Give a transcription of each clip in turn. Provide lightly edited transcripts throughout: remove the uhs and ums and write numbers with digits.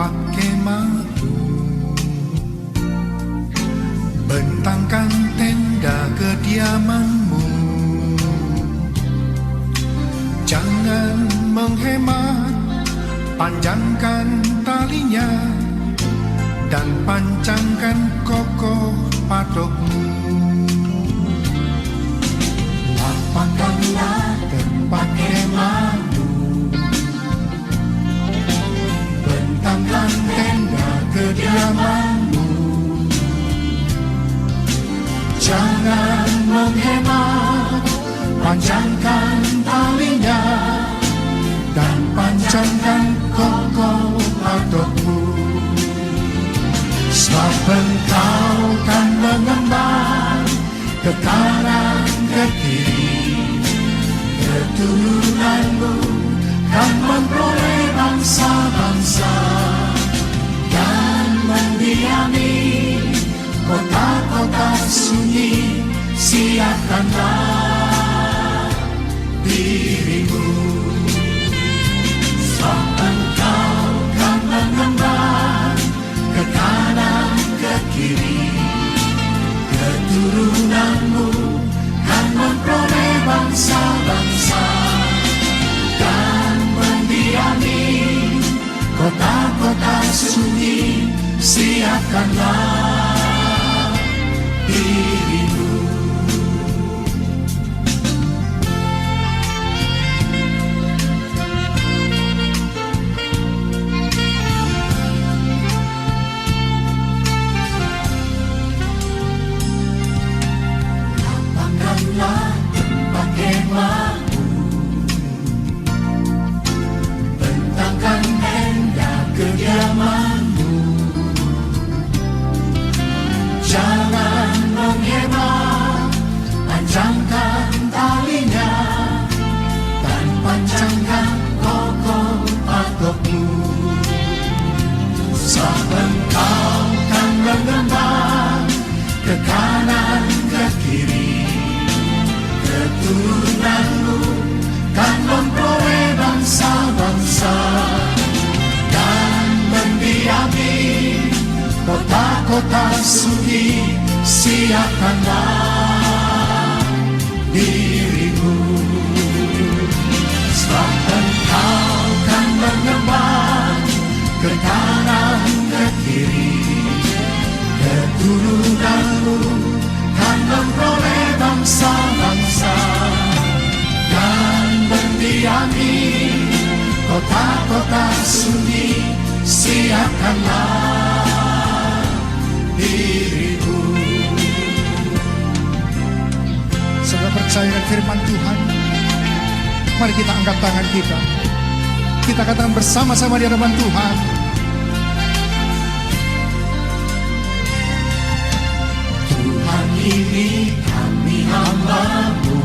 tempat kemahmu, bentangkan tenda kediamanmu. Jangan menghemat, panjangkan talinya dan pancangkan kokoh patukmu. Lapangkanlah tempat kemahmu, bentangkan tenda kediamanmu. Jangan menghemat, panjangkan talinya dan pancangkan kokoh patukmu. Sebab engkau kan mengembang ke kanan ke kiri, keturunanmu kan memperoleh bangsa-bangsa dan mendiami kota-kota sunyi. Siapkanlah dirimu, sebab engkau kan mengembang ke kanan ke kiri, keturunanmu kan memperoleh bangsa-bangsa dan mendiami kota-kota sunyi. Siapkanlah dirimu. Lapangkanlah tempat kemahmu, bentangkan tenda kediamanmu. Jangan menghemat, panjangkan talinya dan pancangkan kokoh patukmu. Sebab engkau kan mengembang ke kanan ke kiri, keturunanmu kan memperoleh bangsa-bangsa dan mendiami kota-kota sunyi. Siapkanlah dirimu, sebab engkau kan mengembang ke kanan ke kiri, keturunanmu kan memperoleh bangsa-bangsa dan mendiami kota-kota sunyi. Siapkanlah dirimu. Saudara percaya firman Tuhan, mari kita angkat tangan kita. Kita katakan bersama-sama di hadapan Tuhan. Tuhan, ini kami hamba-Mu,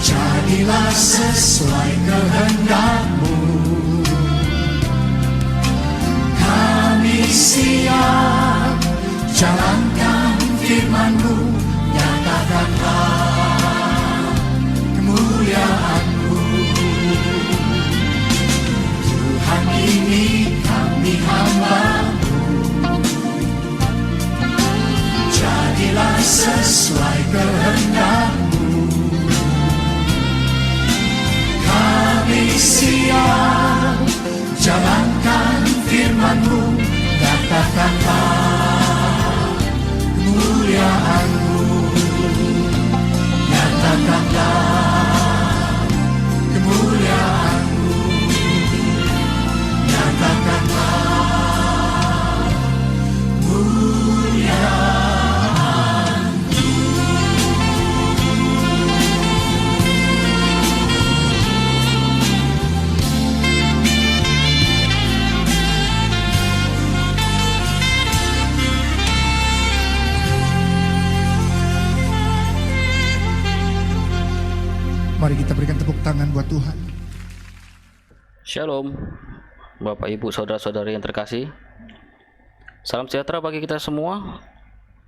jadilah sesuai kehendak-Mu. Kami siap jalankan firman-Mu, nyatakanlah kemuliaan-Mu. Tuhan, ini kami hamba-Mu, jadilah sesuai kehendak-Mu. Kami siap jalankan firman-Mu, nyatakanlah kemuliaan-Mu. Nyatakanlah kemuliaan-Mu. Nyatakanlah kemuliaan-Mu. Mari kita berikan tepuk tangan buat Tuhan. Shalom, Bapak Ibu Saudara-saudari yang terkasih. Salam sejahtera bagi kita semua.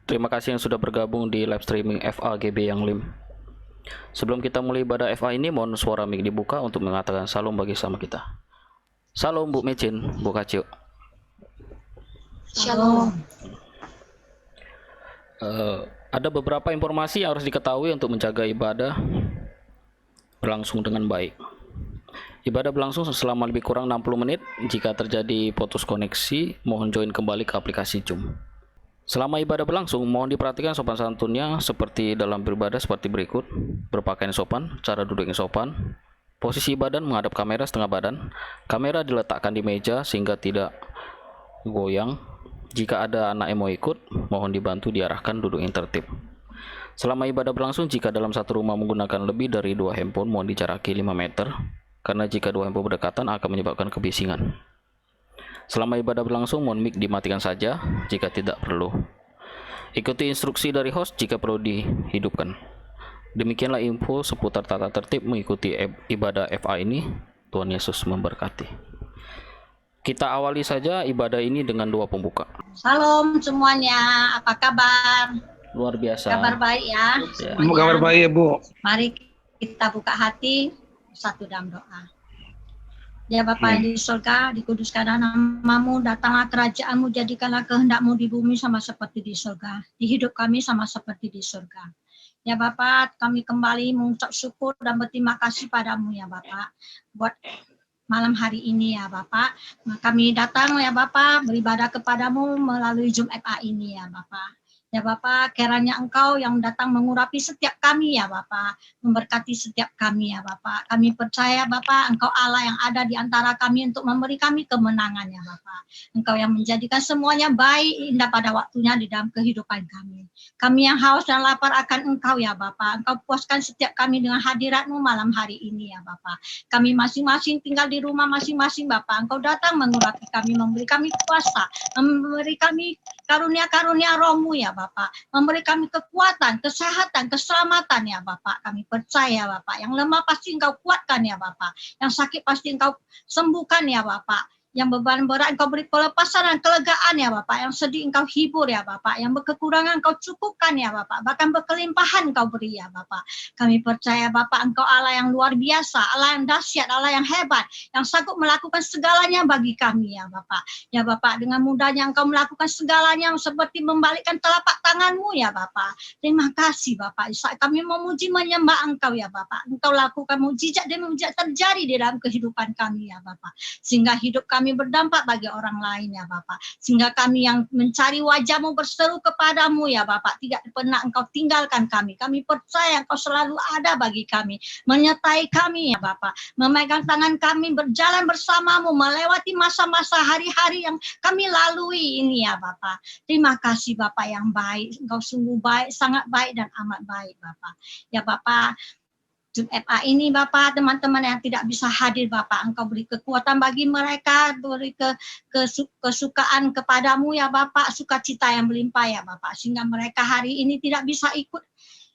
Terima kasih yang sudah bergabung di live streaming FA GB yang Lim. Sebelum kita mulai ibadah FA ini, mohon suara mic dibuka untuk mengatakan salam bagi sama kita. Salam Bu Mecin, Bu Kacio. Shalom. Ada beberapa informasi yang harus diketahui untuk menjaga ibadah berlangsung dengan baik. Ibadah berlangsung selama lebih kurang 60 menit. Jika terjadi putus koneksi, mohon join kembali ke aplikasi Zoom. Selama ibadah berlangsung, mohon diperhatikan sopan santunnya seperti dalam beribadah seperti berikut. Berpakaian sopan, cara duduk yang sopan, posisi badan menghadap kamera setengah badan, kamera diletakkan di meja sehingga tidak goyang. Jika ada anak yang mau ikut, mohon dibantu diarahkan duduk yang tertib. Selama ibadah berlangsung, jika dalam satu rumah menggunakan lebih dari 2 handphone, mohon dijaraki 5 meter, karena jika 2 handphone berdekatan akan menyebabkan kebisingan. Selama ibadah berlangsung, mohon mic dimatikan saja jika tidak perlu. Ikuti instruksi dari host jika perlu dihidupkan. Demikianlah info seputar tata tertib mengikuti ibadah FA ini. Tuhan Yesus memberkati. Kita awali saja ibadah ini dengan doa pembuka. Salam semuanya, apa kabar? Luar biasa. Kabar baik ya. Ya. Kabar baik, Bu. Mari kita buka hati satu dalam doa. Ya Bapa yang di surga, dikuduskanlah namamu, datanglah kerajaanmu, jadikanlah kehendakmu di bumi sama seperti di surga. Di hidup kami sama seperti di surga. Ya Bapa, kami kembali mengucap syukur dan berterima kasih padamu ya Bapa. Buat malam hari ini ya Bapak, kami datang ya Bapak beribadah kepadamu melalui Zoom FA ini ya Bapak. Ya Bapak, kiranya Engkau yang datang mengurapi setiap kami ya Bapak, memberkati setiap kami ya Bapak. Kami percaya Bapak, Engkau Allah yang ada di antara kami untuk memberi kami kemenangan ya Bapak. Engkau yang menjadikan semuanya baik indah pada waktunya di dalam kehidupan kami. Kami yang haus dan lapar akan Engkau ya Bapak. Engkau puaskan setiap kami dengan hadirat-Mu malam hari ini ya Bapak. Kami masing-masing tinggal di rumah masing-masing Bapak. Engkau datang mengurapi kami, memberi kami kuasa, memberi kami karunia-karunia Roh-Mu ya Bapak. Memberi kami kekuatan, kesehatan, keselamatan ya Bapak. Kami percaya Bapak. Yang lemah pasti Engkau kuatkan ya Bapak. Yang sakit pasti Engkau sembuhkan ya Bapak. Yang beban berat Engkau beri pelepasan dan kelegaan ya Bapak. Yang sedih Engkau hibur ya Bapak. Yang berkekurangan Engkau cukupkan ya Bapak. Bahkan berkelimpahan Engkau beri ya Bapak. Kami percaya Bapak Engkau Allah yang luar biasa, Allah yang dahsyat, Allah yang hebat, yang sanggup melakukan segalanya bagi kami ya Bapak. Ya Bapak, dengan mudahnya Engkau melakukan segalanya seperti membalikkan telapak tangan-Mu ya Bapak. Terima kasih Bapak. Saat kami memuji menyembah Engkau ya Bapak. Engkau lakukan mujizat demi mujizat terjadi di dalam kehidupan kami ya Bapak. Sehingga hidup kami berdampak bagi orang lain ya Bapak. Sehingga kami yang mencari wajah-Mu berseru kepadamu ya Bapak. Tidak pernah Engkau tinggalkan kami. Kami percaya Engkau selalu ada bagi kami. Menyertai kami ya Bapak. Memegang tangan kami berjalan bersamamu. Melewati masa-masa hari-hari yang kami lalui ini ya Bapak. Terima kasih Bapak yang baik. Engkau sungguh baik, sangat baik dan amat baik Bapak. Ya Bapak, Zoom FA ini Bapak, teman-teman yang tidak bisa hadir Bapak, Engkau beri kekuatan bagi mereka, beri kesukaan kepadamu ya Bapak, sukacita yang berlimpah ya Bapak, sehingga mereka hari ini tidak bisa ikut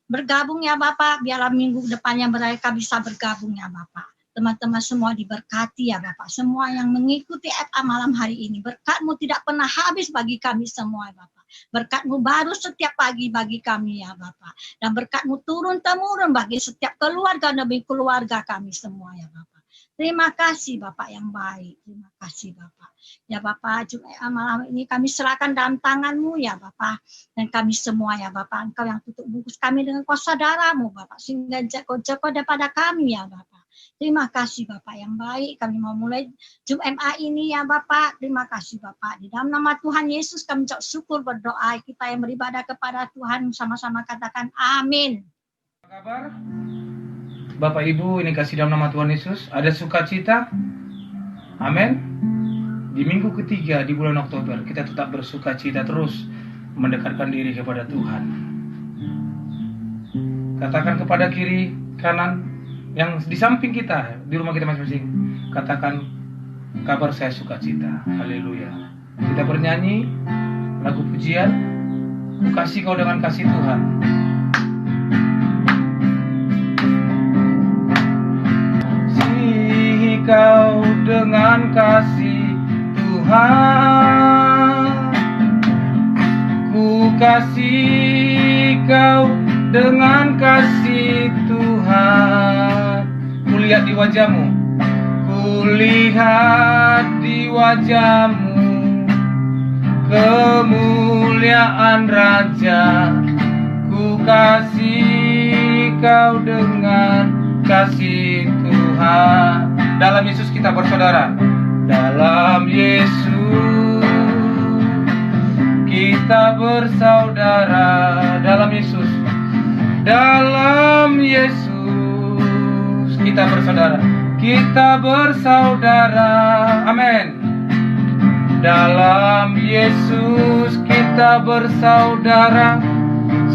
bergabung ya Bapak, biarlah minggu depannya mereka bisa bergabung ya Bapak. Teman-teman semua diberkati ya Bapak, semua yang mengikuti FA malam hari ini, berkat-Mu tidak pernah habis bagi kami semua ya Bapak. Berkat-Mu baru setiap pagi bagi kami ya Bapak. Dan berkat-Mu turun-temurun bagi setiap keluarga demi keluarga kami semua ya Bapak. Terima kasih Bapak yang baik. Terima kasih Bapak. Ya Bapak, Jumat malam ini kami serahkan dalam tangan-Mu ya Bapak. Dan kami semua ya Bapak, Engkau yang tutup bungkus kami dengan kuasa darah-Mu Bapak. Sehingga jago-jago daripada kami ya Bapak. Terima kasih Bapak yang baik. Kami mau mulai Zoom MA ini ya Bapak. Terima kasih Bapak. Di dalam nama Tuhan Yesus kami ucap syukur berdoa. Kita yang beribadah kepada Tuhan sama-sama katakan amin. Apa kabar? Bapak Ibu, ini kasih dalam nama Tuhan Yesus. Ada sukacita? Amin. Di minggu ketiga di bulan Oktober, kita tetap bersukacita terus mendekatkan diri kepada Tuhan. Katakan kepada kiri, kanan, yang di samping kita, di rumah kita masing-masing, katakan kabar saya sukacita. Haleluya. Kita bernyanyi lagu pujian, Ku kasih kau dengan kasih Tuhan. Kasih kau dengan kasih Tuhan. Ku kasih kau dengan kasih Tuhan. Kulihat di wajahmu, kulihat wajah-Mu, kemuliaan Raja. Ku kasih Kau dengan kasih Tuhan. Dalam Yesus kita bersaudara. Dalam Yesus kita bersaudara. Dalam Yesus. Dalam Yesus kita bersaudara. Kita bersaudara. Amin. Dalam Yesus kita bersaudara,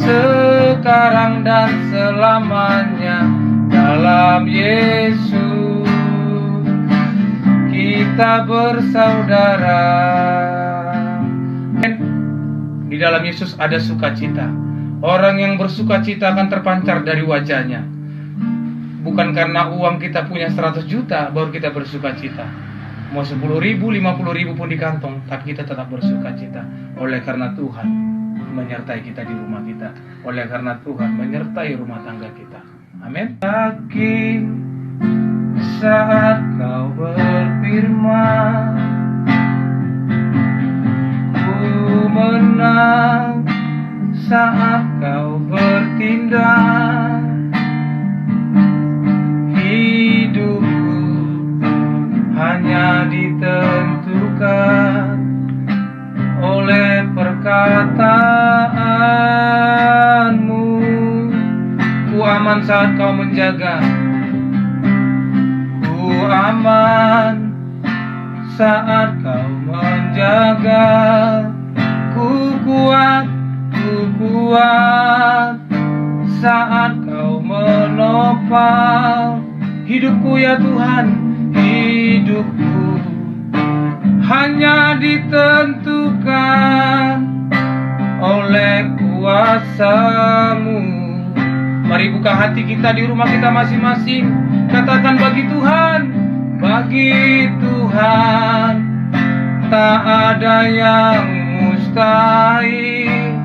sekarang dan selamanya. Dalam Yesus kita bersaudara. Di dalam Yesus ada sukacita. Orang yang bersukacita akan terpancar dari wajahnya. Bukan karena uang kita punya 100 juta baru kita bersukacita. Mau 10.000, 50.000 pun di kantong, tapi kita tetap bersukacita. Oleh karena Tuhan menyertai kita di rumah kita. Oleh karena Tuhan menyertai rumah tangga kita. Amin. Yakin saat Kau berfirman, ku menang saat Kau bertindak. Hidupku hanya ditentukan oleh perkataan-Mu. Ku aman saat Kau menjaga. Ku aman saat Kau menjaga. Ku kuat saat Kau menopang hidupku ya Tuhan. Hidupku hanya ditentukan oleh kuasa-Mu. Mari buka hati kita di rumah kita masing-masing. Katakan bagi Tuhan tak ada yang mustahil.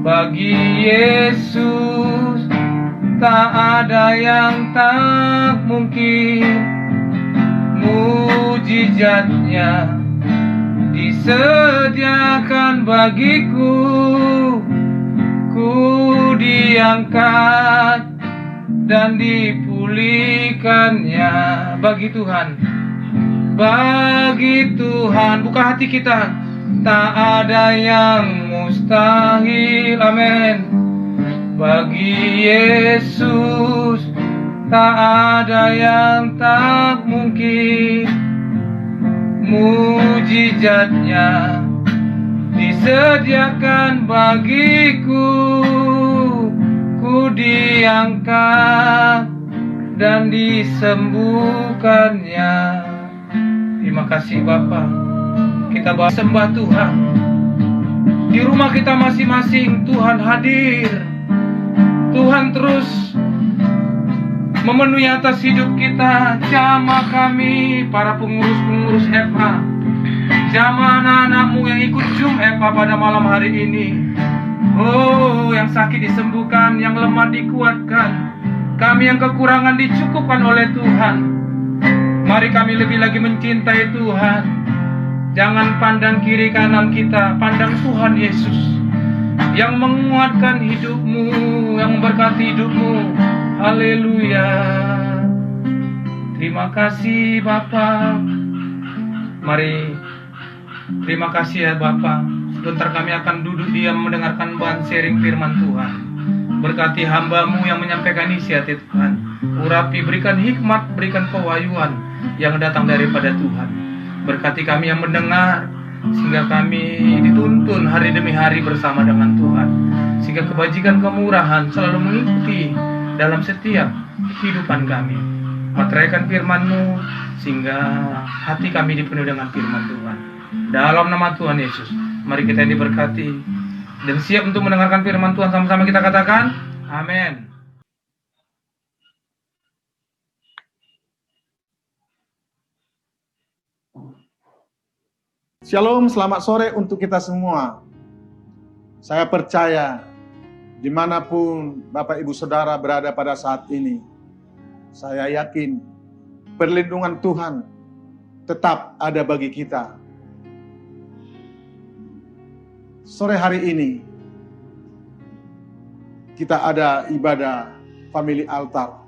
Bagi Yesus tak ada yang tak mungkin. Mujizatnya disediakan bagiku. Ku diangkat dan dipulihkannya. Bagi Tuhan buka hati kita. Tak ada yang mustahil. Amin. Bagi Yesus tak ada yang tak mungkin. Mujizatnya disediakan bagiku. Ku diangkat dan disembuhkannya. Terima kasih Bapa. Kita sembah Tuhan. Di rumah kita masing-masing Tuhan hadir. Tuhan terus memenuhi atas hidup kita. Jamah kami para pengurus-pengurus FH. Jamah anak-anak-Mu yang ikut Zoom FH pada malam hari ini. Oh, yang sakit disembuhkan, yang lemah dikuatkan. Kami yang kekurangan dicukupkan oleh Tuhan. Mari kami lebih lagi mencintai Tuhan. Jangan pandang kiri kanan kita, pandang Tuhan Yesus yang menguatkan hidupmu, yang memberkati hidupmu. Haleluya. Terima kasih Bapa. Mari, terima kasih ya Bapa. Sebentar kami akan duduk diam mendengarkan bahan sharing firman Tuhan. Berkati hamba-Mu yang menyampaikan isi hati Tuhan. Urapi, berikan hikmat, berikan pewahyuan yang datang daripada Tuhan. Berkati kami yang mendengar, sehingga kami dituntun hari demi hari bersama dengan Tuhan. Sehingga kebajikan kemurahan selalu mengikuti dalam setiap kehidupan kami. Materaikan firman-Mu, sehingga hati kami dipenuhi dengan firman Tuhan. Dalam nama Tuhan Yesus, mari kita diberkati dan siap untuk mendengarkan firman Tuhan. Sama-sama kita katakan, amin. Shalom, selamat sore untuk kita semua. Saya percaya dimanapun Bapak Ibu Saudara berada pada saat ini, saya yakin perlindungan Tuhan tetap ada bagi kita. Sore hari ini kita ada ibadah family altar.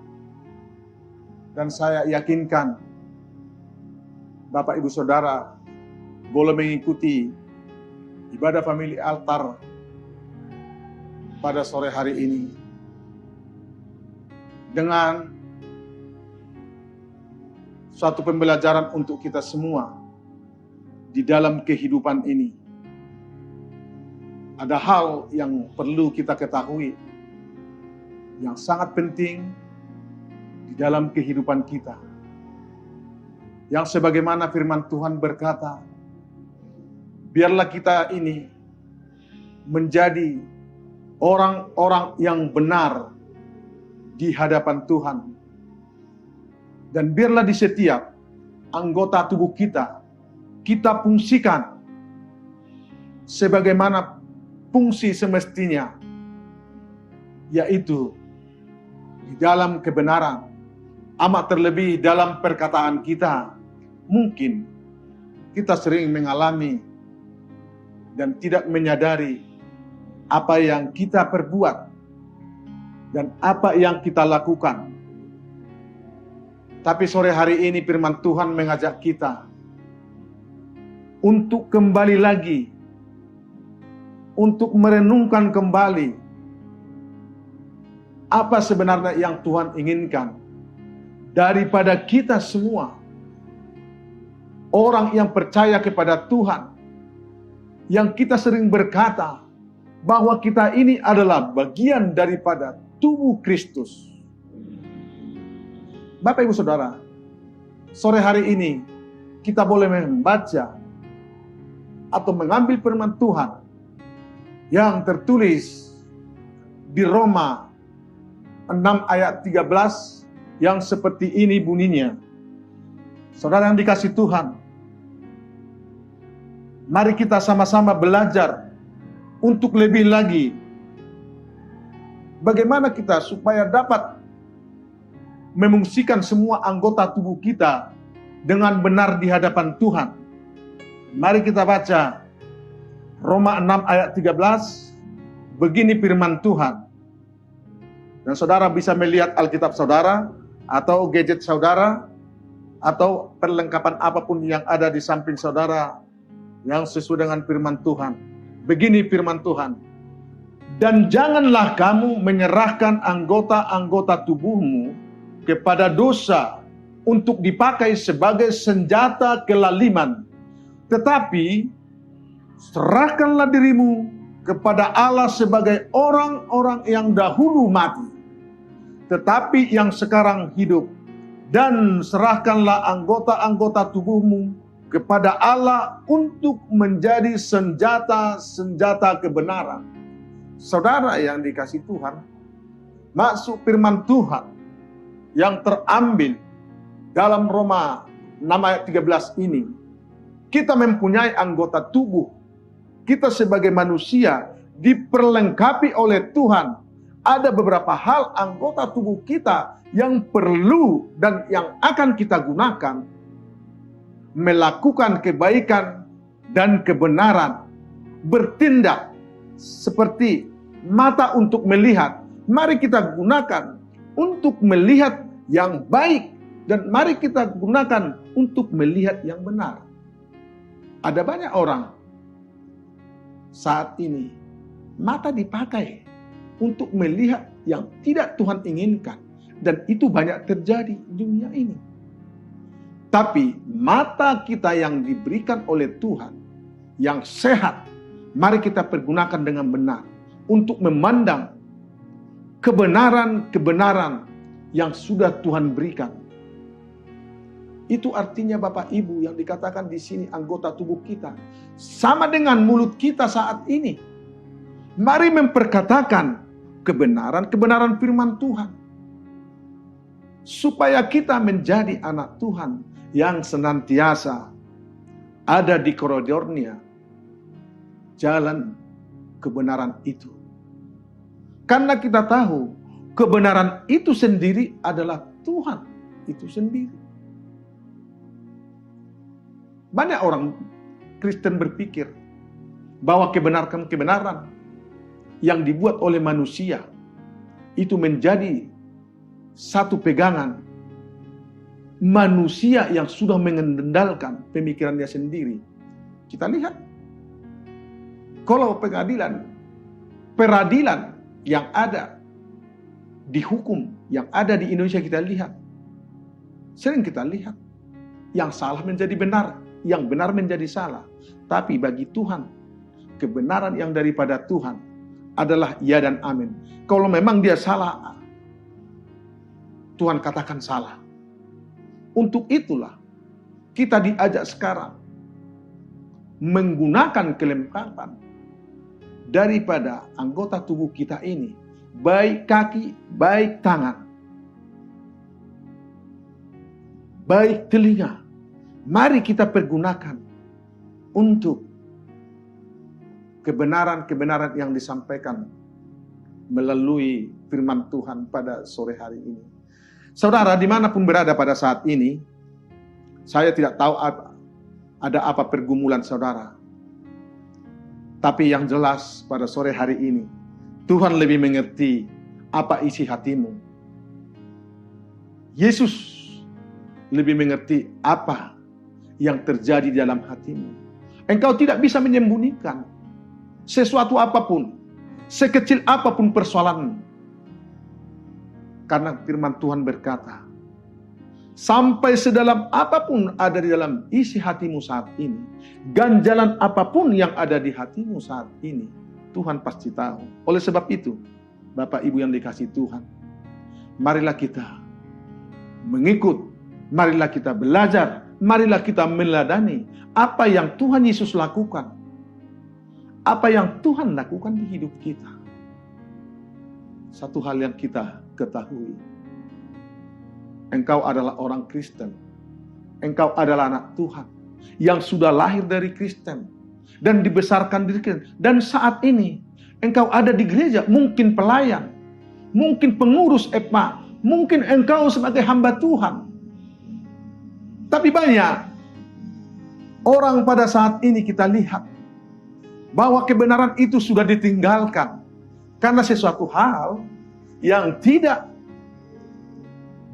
Dan saya yakinkan Bapak Ibu Saudara boleh mengikuti ibadah family altar pada sore hari ini dengan suatu pembelajaran untuk kita semua di dalam kehidupan ini. Ada hal yang perlu kita ketahui yang sangat penting di dalam kehidupan kita. Yang sebagaimana firman Tuhan berkata, biarlah kita ini menjadi orang-orang yang benar di hadapan Tuhan. Dan biarlah di setiap anggota tubuh kita, kita fungsikan sebagaimana fungsi semestinya, yaitu di dalam kebenaran. Amat terlebih dalam perkataan kita, mungkin kita sering mengalami dan tidak menyadari apa yang kita perbuat dan apa yang kita lakukan. Tapi sore hari ini firman Tuhan mengajak kita untuk kembali lagi, untuk merenungkan kembali apa sebenarnya yang Tuhan inginkan daripada kita semua. Orang yang percaya kepada Tuhan, yang kita sering berkata bahwa kita ini adalah bagian daripada tubuh Kristus. Bapak Ibu Saudara, sore hari ini kita boleh membaca atau mengambil firman Tuhan yang tertulis di Roma 6 ayat 13 yang seperti ini bunyinya. Saudara yang dikasih Tuhan, mari kita sama-sama belajar untuk lebih lagi bagaimana kita supaya dapat memungsikan semua anggota tubuh kita dengan benar di hadapan Tuhan. Mari kita baca Roma 6 ayat 13. Begini firman Tuhan. Dan saudara bisa melihat Alkitab saudara atau gadget saudara atau perlengkapan apapun yang ada di samping saudara yang sesuai dengan firman Tuhan. Begini firman Tuhan. Dan janganlah kamu menyerahkan anggota-anggota tubuhmu kepada dosa untuk dipakai sebagai senjata kelaliman. Tetapi serahkanlah dirimu kepada Allah sebagai orang-orang yang dahulu mati, tetapi yang sekarang hidup. Dan serahkanlah anggota-anggota tubuhmu kepada Allah untuk menjadi senjata-senjata kebenaran. Saudara yang dikasih Tuhan, maksud firman Tuhan yang terambil dalam Roma 6 ayat 13 ini, kita mempunyai anggota tubuh. Kita sebagai manusia diperlengkapi oleh Tuhan. Ada beberapa hal anggota tubuh kita yang perlu dan yang akan kita gunakan melakukan kebaikan dan kebenaran. Bertindak seperti mata untuk melihat. Mari kita gunakan untuk melihat yang baik, dan mari kita gunakan untuk melihat yang benar. Ada banyak orang saat ini mata dipakai untuk melihat yang tidak Tuhan inginkan, dan itu banyak terjadi di dunia ini. Tapi mata kita yang diberikan oleh Tuhan yang sehat, mari kita pergunakan dengan benar untuk memandang kebenaran-kebenaran yang sudah Tuhan berikan. Itu artinya Bapak Ibu yang dikatakan di sini anggota tubuh kita. Sama dengan mulut kita saat ini. Mari memperkatakan kebenaran-kebenaran firman Tuhan. Supaya kita menjadi anak Tuhan yang senantiasa ada di koridornya jalan kebenaran itu. Karena kita tahu kebenaran itu sendiri adalah Tuhan itu sendiri. Banyak orang Kristen berpikir bahwa kebenaran yang dibuat oleh manusia itu menjadi satu pegangan manusia yang sudah mengendalikan pemikirannya sendiri. Kita lihat, kalau peradilan yang ada di hukum yang ada di Indonesia, kita lihat, sering kita lihat, yang salah menjadi benar, yang benar menjadi salah. Tapi bagi Tuhan, kebenaran yang daripada Tuhan adalah ya dan amin. Kalau memang dia salah, Tuhan katakan salah. Untuk itulah kita diajak sekarang menggunakan kelengkapan daripada anggota tubuh kita ini, baik kaki, baik tangan, baik telinga. Mari kita pergunakan untuk kebenaran-kebenaran yang disampaikan melalui firman Tuhan pada sore hari ini. Saudara, dimanapun berada pada saat ini, saya tidak tahu ada apa pergumulan saudara. Tapi yang jelas pada sore hari ini, Tuhan lebih mengerti apa isi hatimu. Yesus lebih mengerti apa yang terjadi di dalam hatimu. Engkau tidak bisa menyembunyikan sesuatu apapun, sekecil apapun persoalanmu. Karena firman Tuhan berkata, sampai sedalam apapun ada di dalam isi hatimu saat ini, ganjalan apapun yang ada di hatimu saat ini, Tuhan pasti tahu. Oleh sebab itu, Bapak Ibu yang dikasihi Tuhan, marilah kita mengikut, marilah kita belajar, marilah kita meneladani apa yang Tuhan Yesus lakukan, apa yang Tuhan lakukan di hidup kita. Satu hal yang kita ketahui, engkau adalah orang Kristen, engkau adalah anak Tuhan yang sudah lahir dari Kristen dan dibesarkan di Kristen. Dan saat ini engkau ada di gereja, mungkin pelayan, mungkin pengurus EPMA, mungkin engkau sebagai hamba Tuhan. Tapi banyak orang pada saat ini kita lihat bahwa kebenaran itu sudah ditinggalkan karena sesuatu hal yang tidak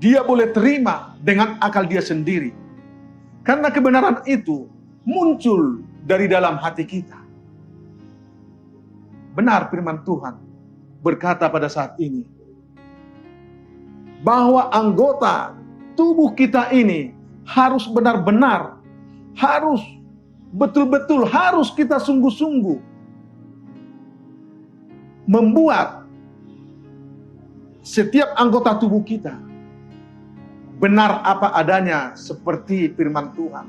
dia boleh terima dengan akal dia sendiri. Karena kebenaran itu muncul dari dalam hati kita. Benar firman Tuhan berkata pada saat ini bahwa anggota tubuh kita ini harus benar-benar, harus betul-betul, harus kita sungguh-sungguh membuat setiap anggota tubuh kita benar apa adanya seperti firman Tuhan.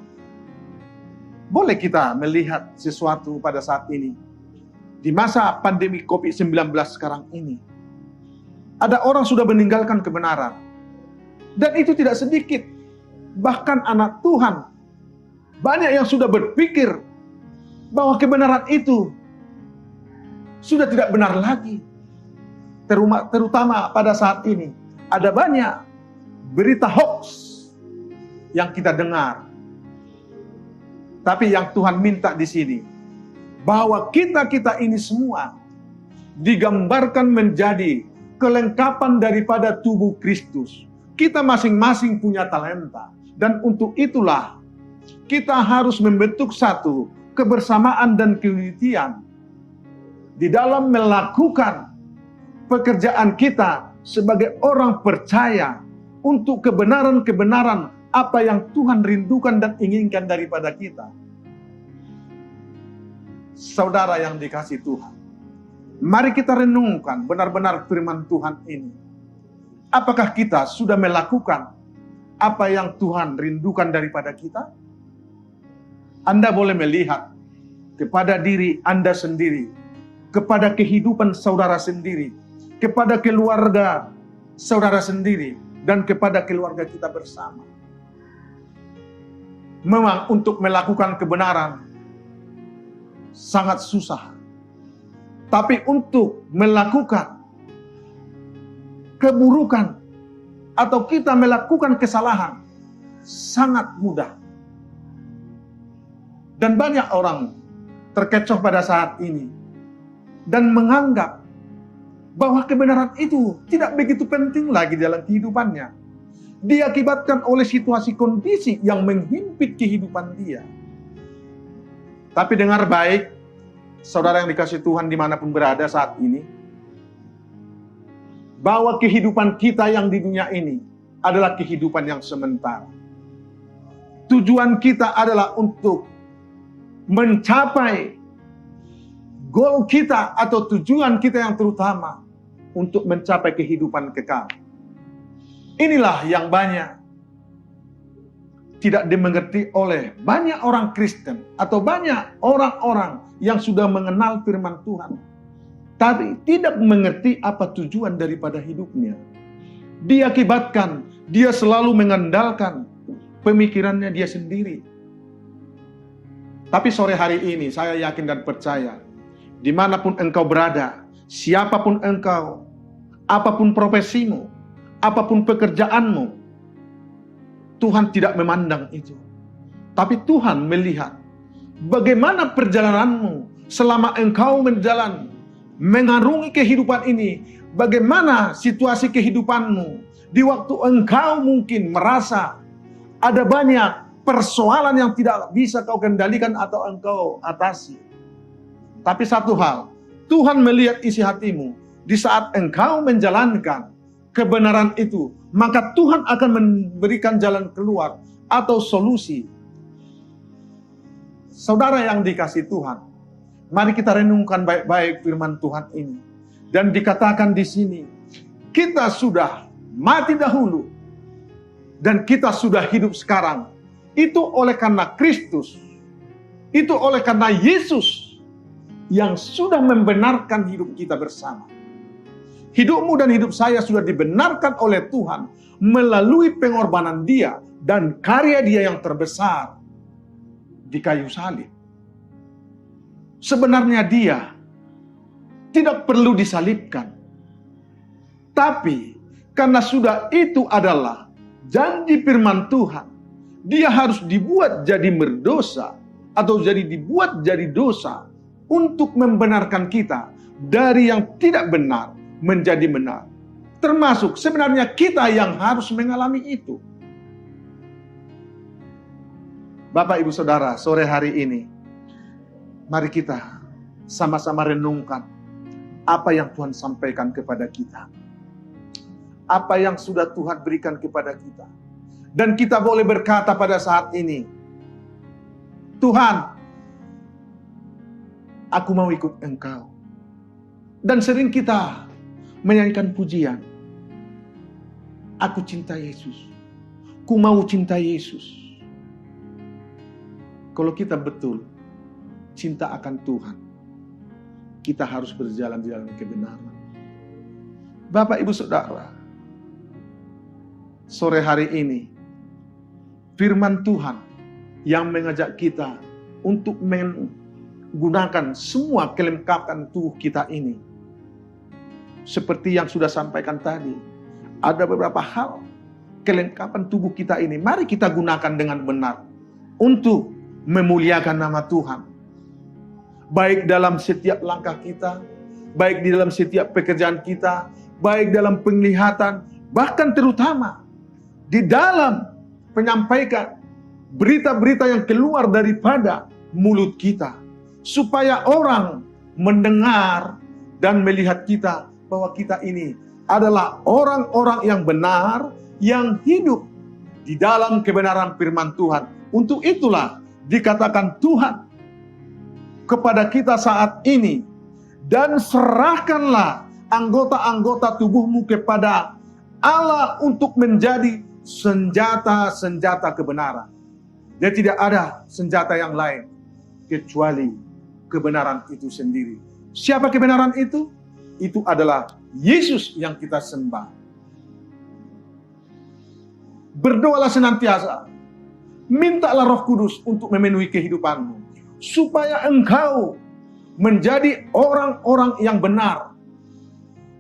Boleh kita melihat sesuatu pada saat ini, di masa pandemi COVID-19 sekarang ini, ada orang sudah meninggalkan kebenaran, dan itu tidak sedikit. Bahkan anak Tuhan banyak yang sudah berpikir bahwa kebenaran itu sudah tidak benar lagi. Terutama pada saat ini ada banyak berita hoax yang kita dengar. Tapi yang Tuhan minta di sini bahwa kita ini semua digambarkan menjadi kelengkapan daripada tubuh Kristus. Kita masing-masing punya talenta, dan untuk itulah kita harus membentuk satu kebersamaan dan keunitian di dalam melakukan pekerjaan kita sebagai orang percaya untuk kebenaran-kebenaran apa yang Tuhan rindukan dan inginkan daripada kita. Saudara yang dikasihi Tuhan, mari kita renungkan benar-benar firman Tuhan ini. Apakah kita sudah melakukan apa yang Tuhan rindukan daripada kita? Anda boleh melihat kepada diri Anda sendiri, kepada kehidupan saudara sendiri, kepada keluarga saudara sendiri, dan kepada keluarga kita bersama. Memang untuk melakukan kebenaran sangat susah. Tapi untuk melakukan keburukan atau kita melakukan kesalahan sangat mudah. Dan banyak orang terkecoh pada saat ini dan menganggap bahwa kebenaran itu tidak begitu penting lagi dalam kehidupannya. Diakibatkan oleh situasi kondisi yang menghimpit kehidupan dia. Tapi dengar baik, saudara yang dikasihi Tuhan dimanapun berada saat ini, bahwa kehidupan kita yang di dunia ini adalah kehidupan yang sementara. Tujuan kita adalah untuk mencapai goal kita atau tujuan kita yang terutama untuk mencapai kehidupan kekal. Inilah yang banyak tidak dimengerti oleh banyak orang Kristen atau banyak orang-orang yang sudah mengenal firman Tuhan, tapi tidak mengerti apa tujuan daripada hidupnya. Diakibatkan dia selalu mengandalkan pemikirannya dia sendiri. Tapi sore hari ini saya yakin dan percaya, dimanapun engkau berada, siapapun engkau, apapun profesimu, apapun pekerjaanmu, Tuhan tidak memandang itu. Tapi Tuhan melihat bagaimana perjalananmu selama engkau menjalan, mengarungi kehidupan ini. Bagaimana situasi kehidupanmu di waktu engkau mungkin merasa ada banyak persoalan yang tidak bisa kau kendalikan atau engkau atasi. Tapi satu hal, Tuhan melihat isi hatimu. Di saat engkau menjalankan kebenaran itu, maka Tuhan akan memberikan jalan keluar atau solusi. Saudara yang dikasihi Tuhan, mari kita renungkan baik-baik firman Tuhan ini. Dan dikatakan di sini, kita sudah mati dahulu dan kita sudah hidup sekarang. Itu oleh karena Kristus. Itu oleh karena Yesus yang sudah membenarkan hidup kita bersama. Hidupmu dan hidup saya sudah dibenarkan oleh Tuhan melalui pengorbanan Dia dan karya Dia yang terbesar di kayu salib. Sebenarnya Dia tidak perlu disalibkan. Tapi karena sudah itu adalah janji firman Tuhan, Dia harus dibuat jadi berdosa atau dibuat jadi dosa untuk membenarkan kita dari yang tidak benar menjadi benar. Termasuk sebenarnya kita yang harus mengalami itu. Bapak, Ibu, Saudara, sore hari ini mari kita sama-sama renungkan apa yang Tuhan sampaikan kepada kita. Apa yang sudah Tuhan berikan kepada kita. Dan kita boleh berkata pada saat ini, Tuhan, aku mau ikut Engkau. Dan sering kita menyanyikan pujian, aku cinta Yesus, ku mau cinta Yesus. Kalau kita betul cinta akan Tuhan, kita harus berjalan di dalam kebenaran. Bapak, Ibu, Saudara, sore hari ini firman Tuhan yang mengajak kita untuk menggunakan semua kelengkapan tubuh kita ini. Seperti yang sudah sampaikan tadi, ada beberapa hal kelengkapan tubuh kita ini. Mari kita gunakan dengan benar untuk memuliakan nama Tuhan. Baik dalam setiap langkah kita, baik di dalam setiap pekerjaan kita, baik dalam penglihatan, bahkan terutama di dalam menyampaikan berita-berita yang keluar daripada mulut kita, supaya orang mendengar dan melihat kita bahwa kita ini adalah orang-orang yang benar, yang hidup di dalam kebenaran firman Tuhan. Untuk itulah dikatakan Tuhan kepada kita saat ini, dan serahkanlah anggota-anggota tubuhmu kepada Allah untuk menjadi senjata-senjata kebenaran. Dan tidak ada senjata yang lain kecuali kebenaran itu sendiri. Siapa kebenaran itu? Itu adalah Yesus yang kita sembah. Berdoalah senantiasa. Mintalah Roh Kudus untuk memenuhi kehidupanmu, supaya engkau menjadi orang-orang yang benar.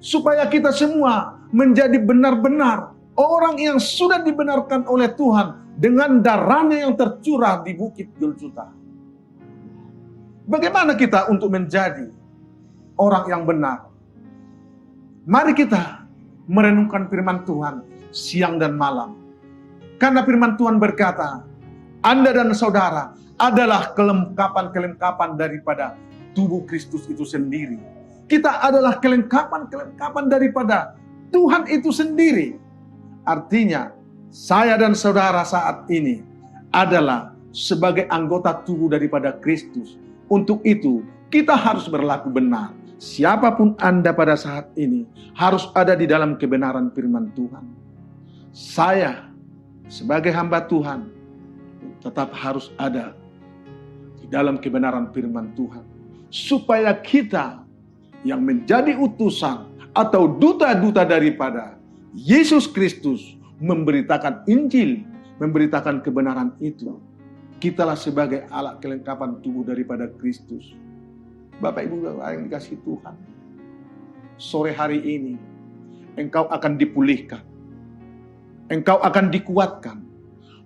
Supaya kita semua menjadi benar-benar orang yang sudah dibenarkan oleh Tuhan dengan darahnya yang tercurah di bukit Golgota. Bagaimana kita untuk menjadi orang yang benar? Mari kita merenungkan firman Tuhan siang dan malam. Karena firman Tuhan berkata, Anda dan saudara adalah kelengkapan-kelengkapan daripada tubuh Kristus itu sendiri. Kita adalah kelengkapan-kelengkapan daripada Tuhan itu sendiri. Artinya, saya dan saudara saat ini adalah sebagai anggota tubuh daripada Kristus. Untuk itu, kita harus berlaku benar. Siapapun Anda pada saat ini harus ada di dalam kebenaran firman Tuhan. Saya sebagai hamba Tuhan tetap harus ada di dalam kebenaran firman Tuhan. Supaya kita yang menjadi utusan atau duta-duta daripada Yesus Kristus memberitakan Injil, memberitakan kebenaran itu. Kitalah sebagai alat kelengkapan tubuh daripada Kristus. Bapak Ibu yang dikasihi Tuhan, sore hari ini engkau akan dipulihkan, engkau akan dikuatkan.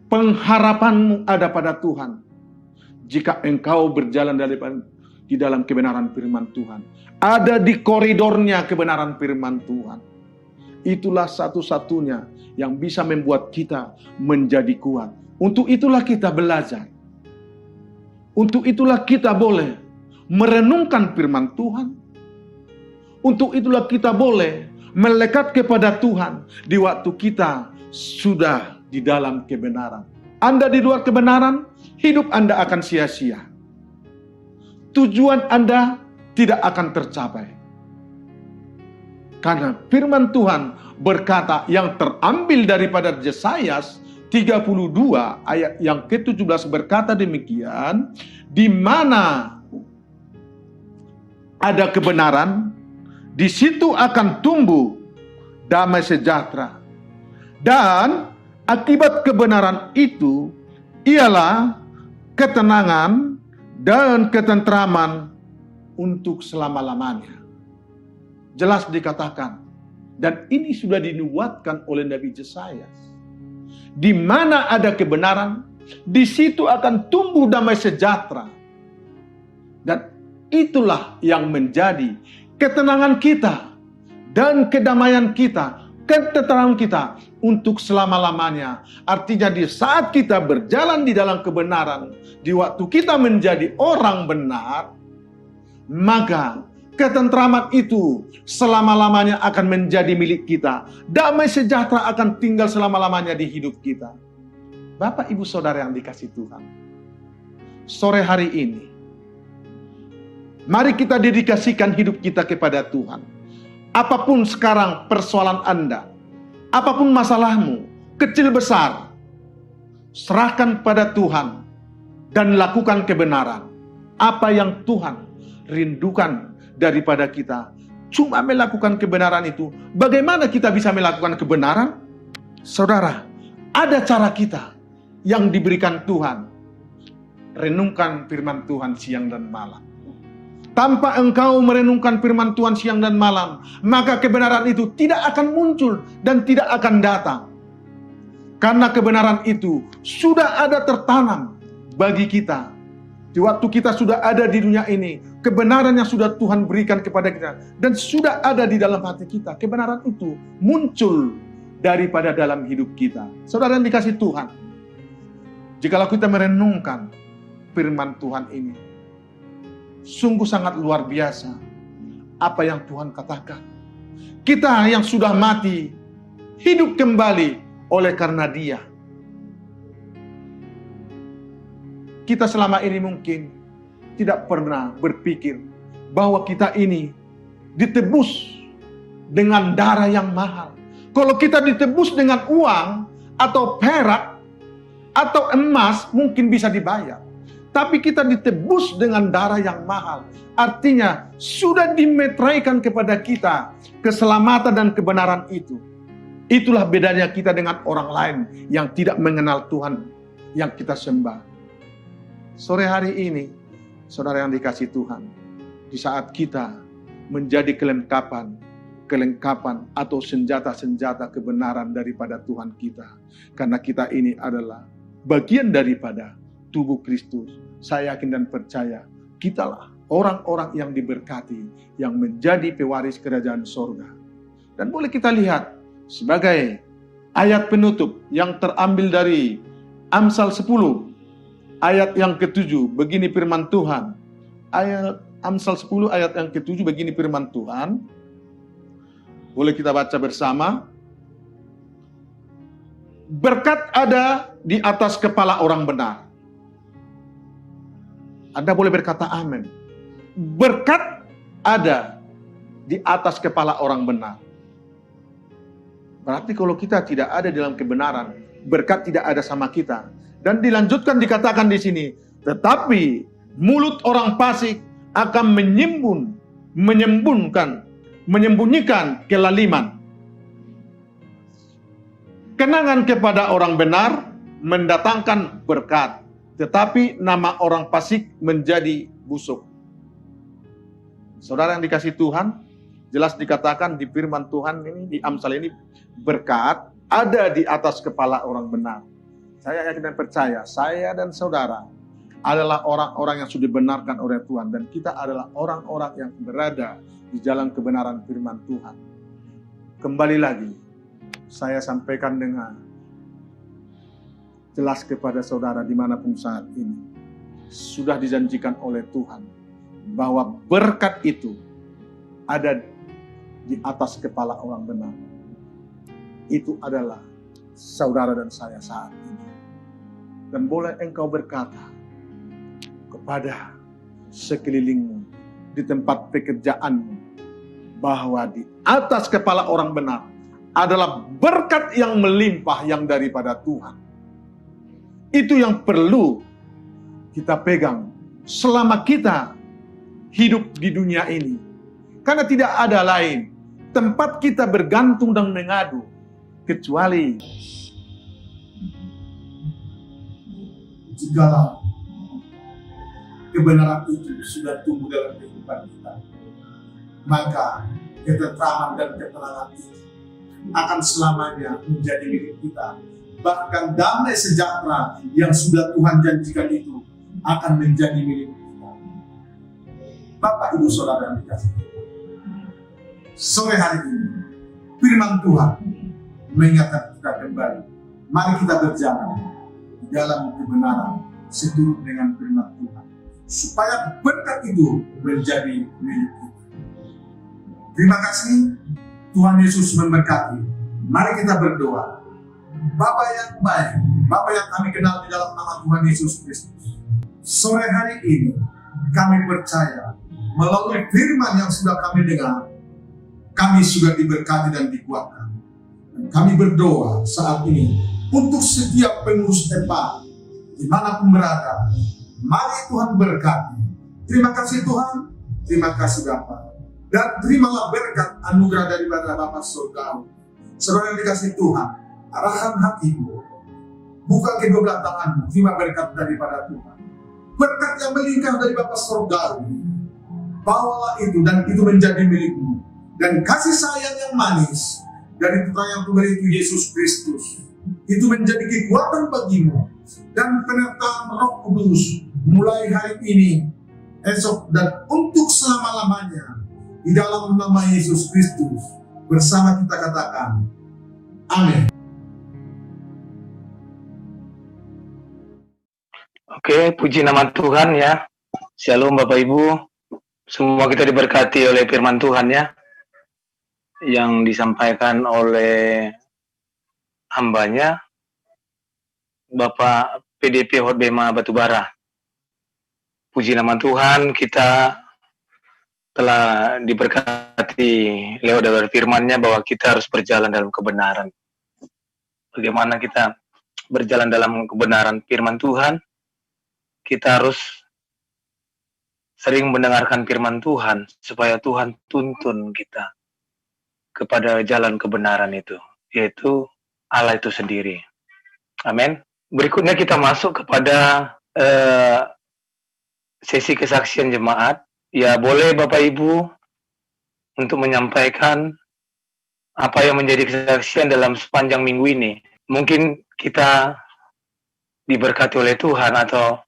Pengharapanmu ada pada Tuhan jika engkau berjalan di dalam kebenaran firman Tuhan. Ada di koridornya kebenaran firman Tuhan. Itulah satu-satunya yang bisa membuat kita menjadi kuat. Untuk itulah kita belajar. Untuk itulah kita boleh merenungkan firman Tuhan. Untuk itulah kita boleh melekat kepada Tuhan di waktu kita sudah di dalam kebenaran. Anda di luar kebenaran, hidup Anda akan sia-sia. Tujuan Anda tidak akan tercapai. Karena firman Tuhan berkata yang terambil daripada Yesaya 32 ayat yang ke-17 berkata demikian, di mana ada kebenaran, di situ akan tumbuh damai sejahtera. Dan akibat kebenaran itu ialah ketenangan dan ketentraman untuk selama-lamanya. Jelas dikatakan, dan ini sudah dinubuatkan oleh Nabi Yesaya. Di mana ada kebenaran, di situ akan tumbuh damai sejahtera. Dan itulah yang menjadi ketenangan kita dan kedamaian kita, ketentraman kita untuk selama-lamanya. Artinya di saat kita berjalan di dalam kebenaran, di waktu kita menjadi orang benar, maka ketentraman itu selama-lamanya akan menjadi milik kita. Damai sejahtera akan tinggal selama-lamanya di hidup kita. Bapak, Ibu, Saudara yang dikasihi Tuhan, sore hari ini, mari kita dedikasikan hidup kita kepada Tuhan. Apapun sekarang persoalan Anda, apapun masalahmu, kecil besar, serahkan pada Tuhan dan lakukan kebenaran. Apa yang Tuhan rindukan daripada kita, cuma melakukan kebenaran itu. Bagaimana kita bisa melakukan kebenaran? Saudara, ada cara kita yang diberikan Tuhan. Renungkan firman Tuhan siang dan malam. Tanpa engkau merenungkan firman Tuhan siang dan malam, maka kebenaran itu tidak akan muncul dan tidak akan datang. Karena kebenaran itu sudah ada tertanam bagi kita. Di waktu kita sudah ada di dunia ini, kebenaran yang sudah Tuhan berikan kepada kita dan sudah ada di dalam hati kita. Kebenaran itu muncul daripada dalam hidup kita. Saudara yang dikasihi Tuhan, jikalau kita merenungkan firman Tuhan ini, sungguh sangat luar biasa apa yang Tuhan katakan. Kita yang sudah mati, hidup kembali oleh karena Dia. Kita selama ini mungkin tidak pernah berpikir bahwa kita ini ditebus dengan darah yang mahal. Kalau kita ditebus dengan uang atau perak atau emas mungkin bisa dibayar. Tapi kita ditebus dengan darah yang mahal. Artinya sudah dimeteraikan kepada kita keselamatan dan kebenaran itu. Itulah bedanya kita dengan orang lain yang tidak mengenal Tuhan yang kita sembah. Sore hari ini, saudara yang dikasihi Tuhan, di saat kita menjadi kelengkapan atau senjata-senjata kebenaran daripada Tuhan kita. Karena kita ini adalah bagian daripada tubuh Kristus. Saya yakin dan percaya kitalah orang-orang yang diberkati, yang menjadi pewaris kerajaan sorga. Dan boleh kita lihat sebagai ayat penutup yang terambil dari Amsal 10, ayat yang ke-7, begini firman Tuhan. Ayat Amsal 10 ayat yang ke-7, begini firman Tuhan. Boleh kita baca bersama. Berkat ada di atas kepala orang benar. Anda boleh berkata amin. Berkat ada di atas kepala orang benar. Berarti kalau kita tidak ada dalam kebenaran, berkat tidak ada sama kita. Dan dilanjutkan dikatakan di sini, tetapi mulut orang fasik akan menyembunyikan kelaliman. Kenangan kepada orang benar mendatangkan berkat, tetapi nama orang fasik menjadi busuk. Saudara yang dikasih Tuhan, jelas dikatakan di firman Tuhan ini, di Amsal ini, berkat ada di atas kepala orang benar. Saya yakin dan percaya, saya dan saudara adalah orang-orang yang sudah dibenarkan oleh Tuhan. Dan kita adalah orang-orang yang berada di jalan kebenaran firman Tuhan. Kembali lagi, saya sampaikan dengan jelas kepada saudara dimanapun saat ini. Sudah dijanjikan oleh Tuhan bahwa berkat itu ada di atas kepala orang benar. Itu adalah saudara dan saya saat ini. Dan boleh engkau berkata kepada sekelilingmu, di tempat pekerjaanmu, bahwa di atas kepala orang benar adalah berkat yang melimpah yang daripada Tuhan. Itu yang perlu kita pegang selama kita hidup di dunia ini. Karena tidak ada lain tempat kita bergantung dan mengadu kecuali jikalau kebenaran itu sudah tumbuh dalam kehidupan kita, maka ketentraman dan ketenangan itu akan selamanya menjadi milik kita. Bahkan damai sejahtera yang sudah Tuhan janjikan itu akan menjadi milik kita. Bapak, Ibu, Saudara yang dikasihi, sore hari ini firman Tuhan mengingatkan kita kembali. Mari kita berjalan di dalam kebenaran seturut dengan firman Tuhan, supaya berkat itu menjadi milik kita. Terima kasih, Tuhan Yesus memberkati. Mari kita berdoa. Bapa yang baik, Bapa yang kami kenal di dalam nama Tuhan Yesus Kristus, sore hari ini kami percaya melalui firman yang sudah kami dengar, kami sudah diberkati dan dikuatkan. Dan kami berdoa saat ini untuk setiap pengurus EPA dimanapun berada. Mari Tuhan berkati. Terima kasih Tuhan, terima kasih Bapa. Dan terimalah berkat anugerah daripada Bapa Surgawi. Saudara yang dikasih Tuhan, arahkan hatimu, buka kedua tanganmu, terima berkat daripada Tuhan. Berkat yang melimpah dari Bapa Surgawi, bawalah itu dan itu menjadi milikmu. Dan kasih sayang yang manis dari Putra yang Tuhan itu Yesus Kristus, itu menjadi kekuatan bagimu. Dan penyertaan Roh Kudus mulai hari ini, esok, dan untuk selama-lamanya. Di dalam nama Yesus Kristus, bersama kita katakan, amin. Oke, puji nama Tuhan ya. Shalom Bapak Ibu. Semua kita diberkati oleh firman Tuhan ya, yang disampaikan oleh hambanya, Bapak PDP Hotbema Batubara. Puji nama Tuhan, kita telah diberkati lewat dari firman-Nya bahwa kita harus berjalan dalam kebenaran. Bagaimana kita berjalan dalam kebenaran firman Tuhan? Kita harus sering mendengarkan firman Tuhan supaya Tuhan tuntun kita kepada jalan kebenaran itu, yaitu Allah itu sendiri. Amin. Berikutnya kita masuk kepada sesi kesaksian jemaat. Ya, boleh Bapak Ibu untuk menyampaikan apa yang menjadi kesaksian dalam sepanjang minggu ini. Mungkin kita diberkati oleh Tuhan atau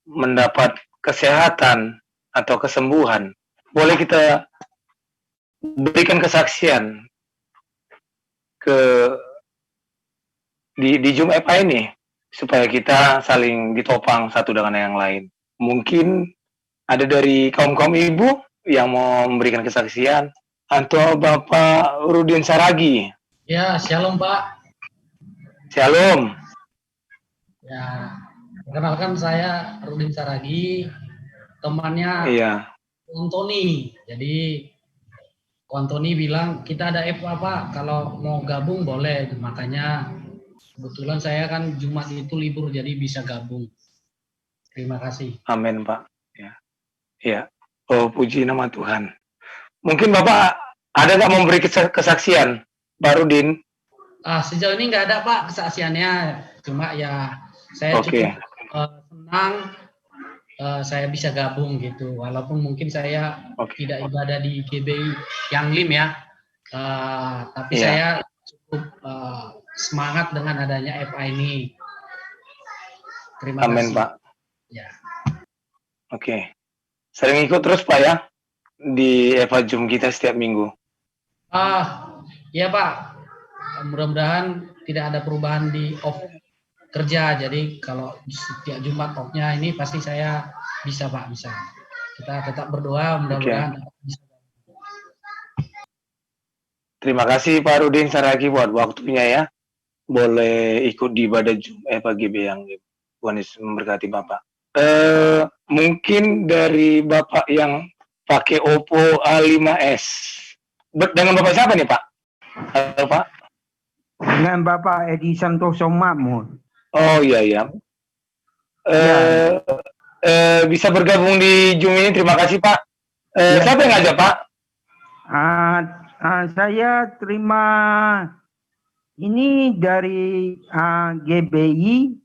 mendapat kesehatan atau kesembuhan, boleh kita berikan kesaksian ke di Zoom FA ini supaya kita saling ditopang satu dengan yang lain. Mungkin ada dari kaum-kaum ibu yang mau memberikan kesaksian, atau Bapak Rudin Saragi. Ya, shalom Pak. Shalom. Ya, perkenalkan saya Rudin Saragi, temannya Iya. Antoni. Jadi Antoni bilang kita ada FA Pak, kalau mau gabung boleh. Makanya kebetulan saya kan Jumat itu libur jadi bisa gabung. Terima kasih. Amin Pak. Ya. Iya. Oh, puji nama Tuhan. Mungkin Bapak ada nggak memberi kesaksian, Pak Rudin? Sejauh ini nggak ada Pak kesaksiannya. Cuma ya saya Oke. cukup senang saya bisa gabung gitu. Walaupun mungkin saya tidak ibadah di GBI yang Lim ya. Tapi Iya. saya cukup semangat dengan adanya FA ini. Terima Amin kasih. Pak. Ya. Oke. Sering ikut terus Pak ya di Eva Zoom kita setiap minggu. Ya Pak. Mudah-mudahan tidak ada perubahan di off kerja. Jadi kalau setiap Jumat off-nya ini pasti saya bisa Pak, bisa. Kita tetap berdoa mudah-mudahan bisa. Terima kasih Pak Rudin Saragi buat waktunya ya. Boleh ikut di ibadah Zoom Eva GB yang Tuhan Yesus memberkati Bapak. Mungkin dari Bapak yang pakai Oppo A5s. Dengan Bapak siapa nih Pak? Halo Pak. Dengan Bapak Edi Santoso Makmur. Oh iya. Bisa bergabung di Zoom ini, terima kasih Pak. Siapa yang ngajak Pak? Saya terima ini dari GBI.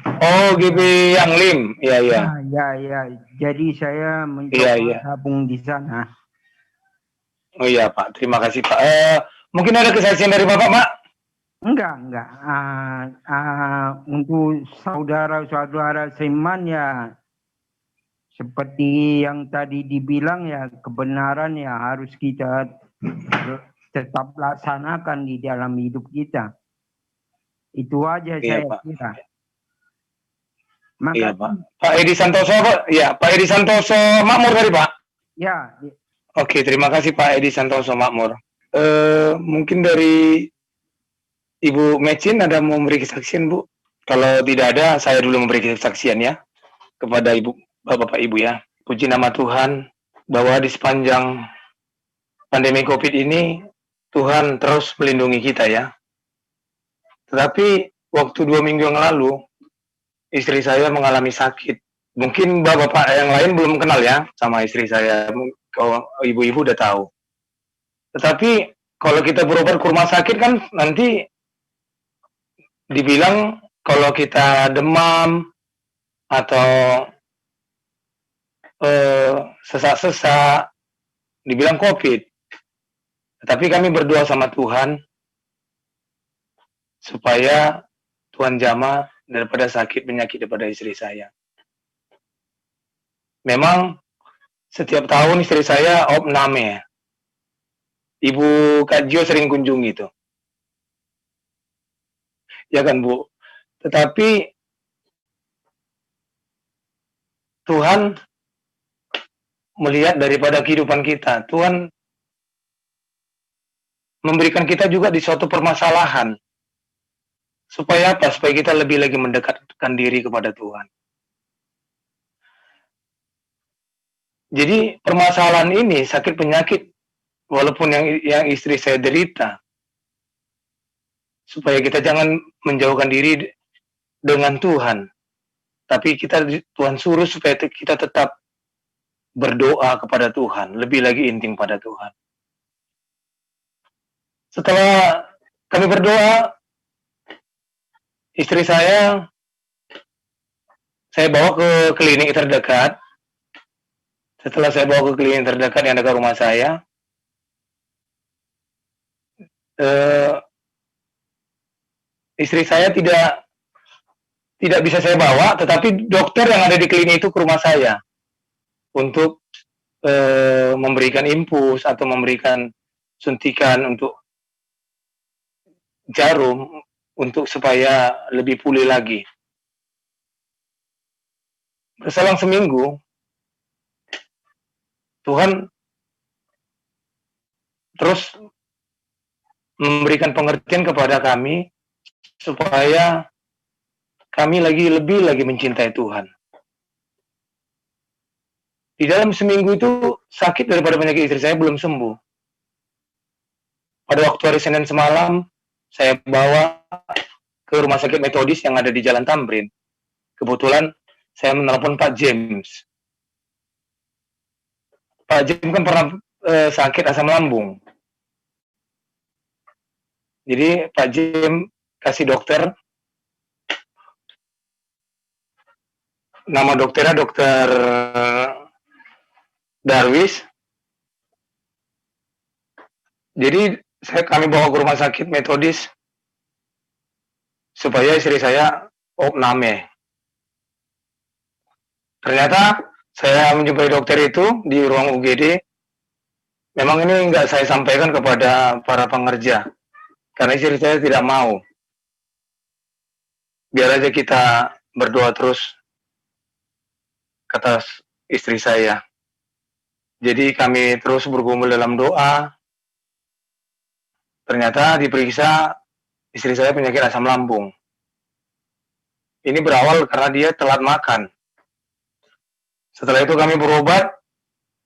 Oh, GB yang Lim, iya. Ya. Jadi saya mencoba gabung di sana. Oh iya Pak, terima kasih Pak. Mungkin ada kesaksian dari Bapak Pak? Enggak. Untuk saudara-saudara seiman ya, seperti yang tadi dibilang ya, kebenaran ya harus kita tetap laksanakan di dalam hidup kita. Itu aja saya Pak. kira. Iya Pak. Pak Edi Santoso Pak? Ya, Pak Edi Santoso Makmur tadi Pak? Ya. Oke, terima kasih Pak Edi Santoso Makmur. Mungkin dari Ibu Mecin ada mau memberi kesaksian Bu? Kalau tidak ada, saya dulu memberi kesaksian ya kepada Ibu, Bapak Ibu ya. Puji nama Tuhan bahwa di sepanjang pandemi COVID ini Tuhan terus melindungi kita ya. Tetapi waktu 2 minggu yang lalu istri saya mengalami sakit. Mungkin bapak-bapak yang lain belum kenal ya sama istri saya. Kalau ibu-ibu udah tahu. Tetapi kalau kita berobat ke rumah sakit kan nanti dibilang kalau kita demam atau sesak-sesak dibilang COVID. Tetapi kami berdoa sama Tuhan supaya Tuhan jamah daripada sakit penyakit daripada istri saya. Memang setiap tahun istri saya opname. Ibu Kak Jo sering kunjungi itu. Ya kan Bu? Tetapi Tuhan melihat daripada kehidupan kita. Tuhan memberikan kita juga di suatu permasalahan. Supaya apa? Supaya kita lebih lagi mendekatkan diri kepada Tuhan. Jadi permasalahan ini, sakit penyakit, walaupun yang istri saya derita, supaya kita jangan menjauhkan diri dengan Tuhan. Tapi Tuhan suruh supaya kita tetap berdoa kepada Tuhan, lebih lagi intim pada Tuhan. Setelah kami berdoa, istri saya bawa ke klinik terdekat. Setelah saya bawa ke klinik terdekat yang dekat rumah saya, istri saya tidak tidak bisa saya bawa, tetapi dokter yang ada di klinik itu ke rumah saya untuk memberikan infus atau memberikan suntikan untuk jarum untuk supaya lebih pulih lagi. Berselang seminggu, Tuhan terus memberikan pengertian kepada kami supaya kami lebih lagi mencintai Tuhan. Di dalam seminggu itu sakit daripada penyakit istri saya belum sembuh. Pada waktu hari Senin semalam, saya bawa ke rumah sakit Metodis yang ada di Jalan Tamrin. Kebetulan saya menelpon Pak James. Pak James kan pernah sakit asam lambung. Jadi Pak James kasih dokter, nama dokternya Dokter Darwis. Jadi kami bawa ke rumah sakit Metodis supaya istri saya opname. Ternyata saya menjumpai dokter itu di ruang UGD. Memang ini nggak saya sampaikan kepada para pengerja, karena istri saya tidak mau. Biar aja kita berdoa terus, kata istri saya. Jadi kami terus bergumul dalam doa. Ternyata diperiksa istri saya penyakit asam lambung. Ini berawal karena dia telat makan. Setelah itu kami berobat.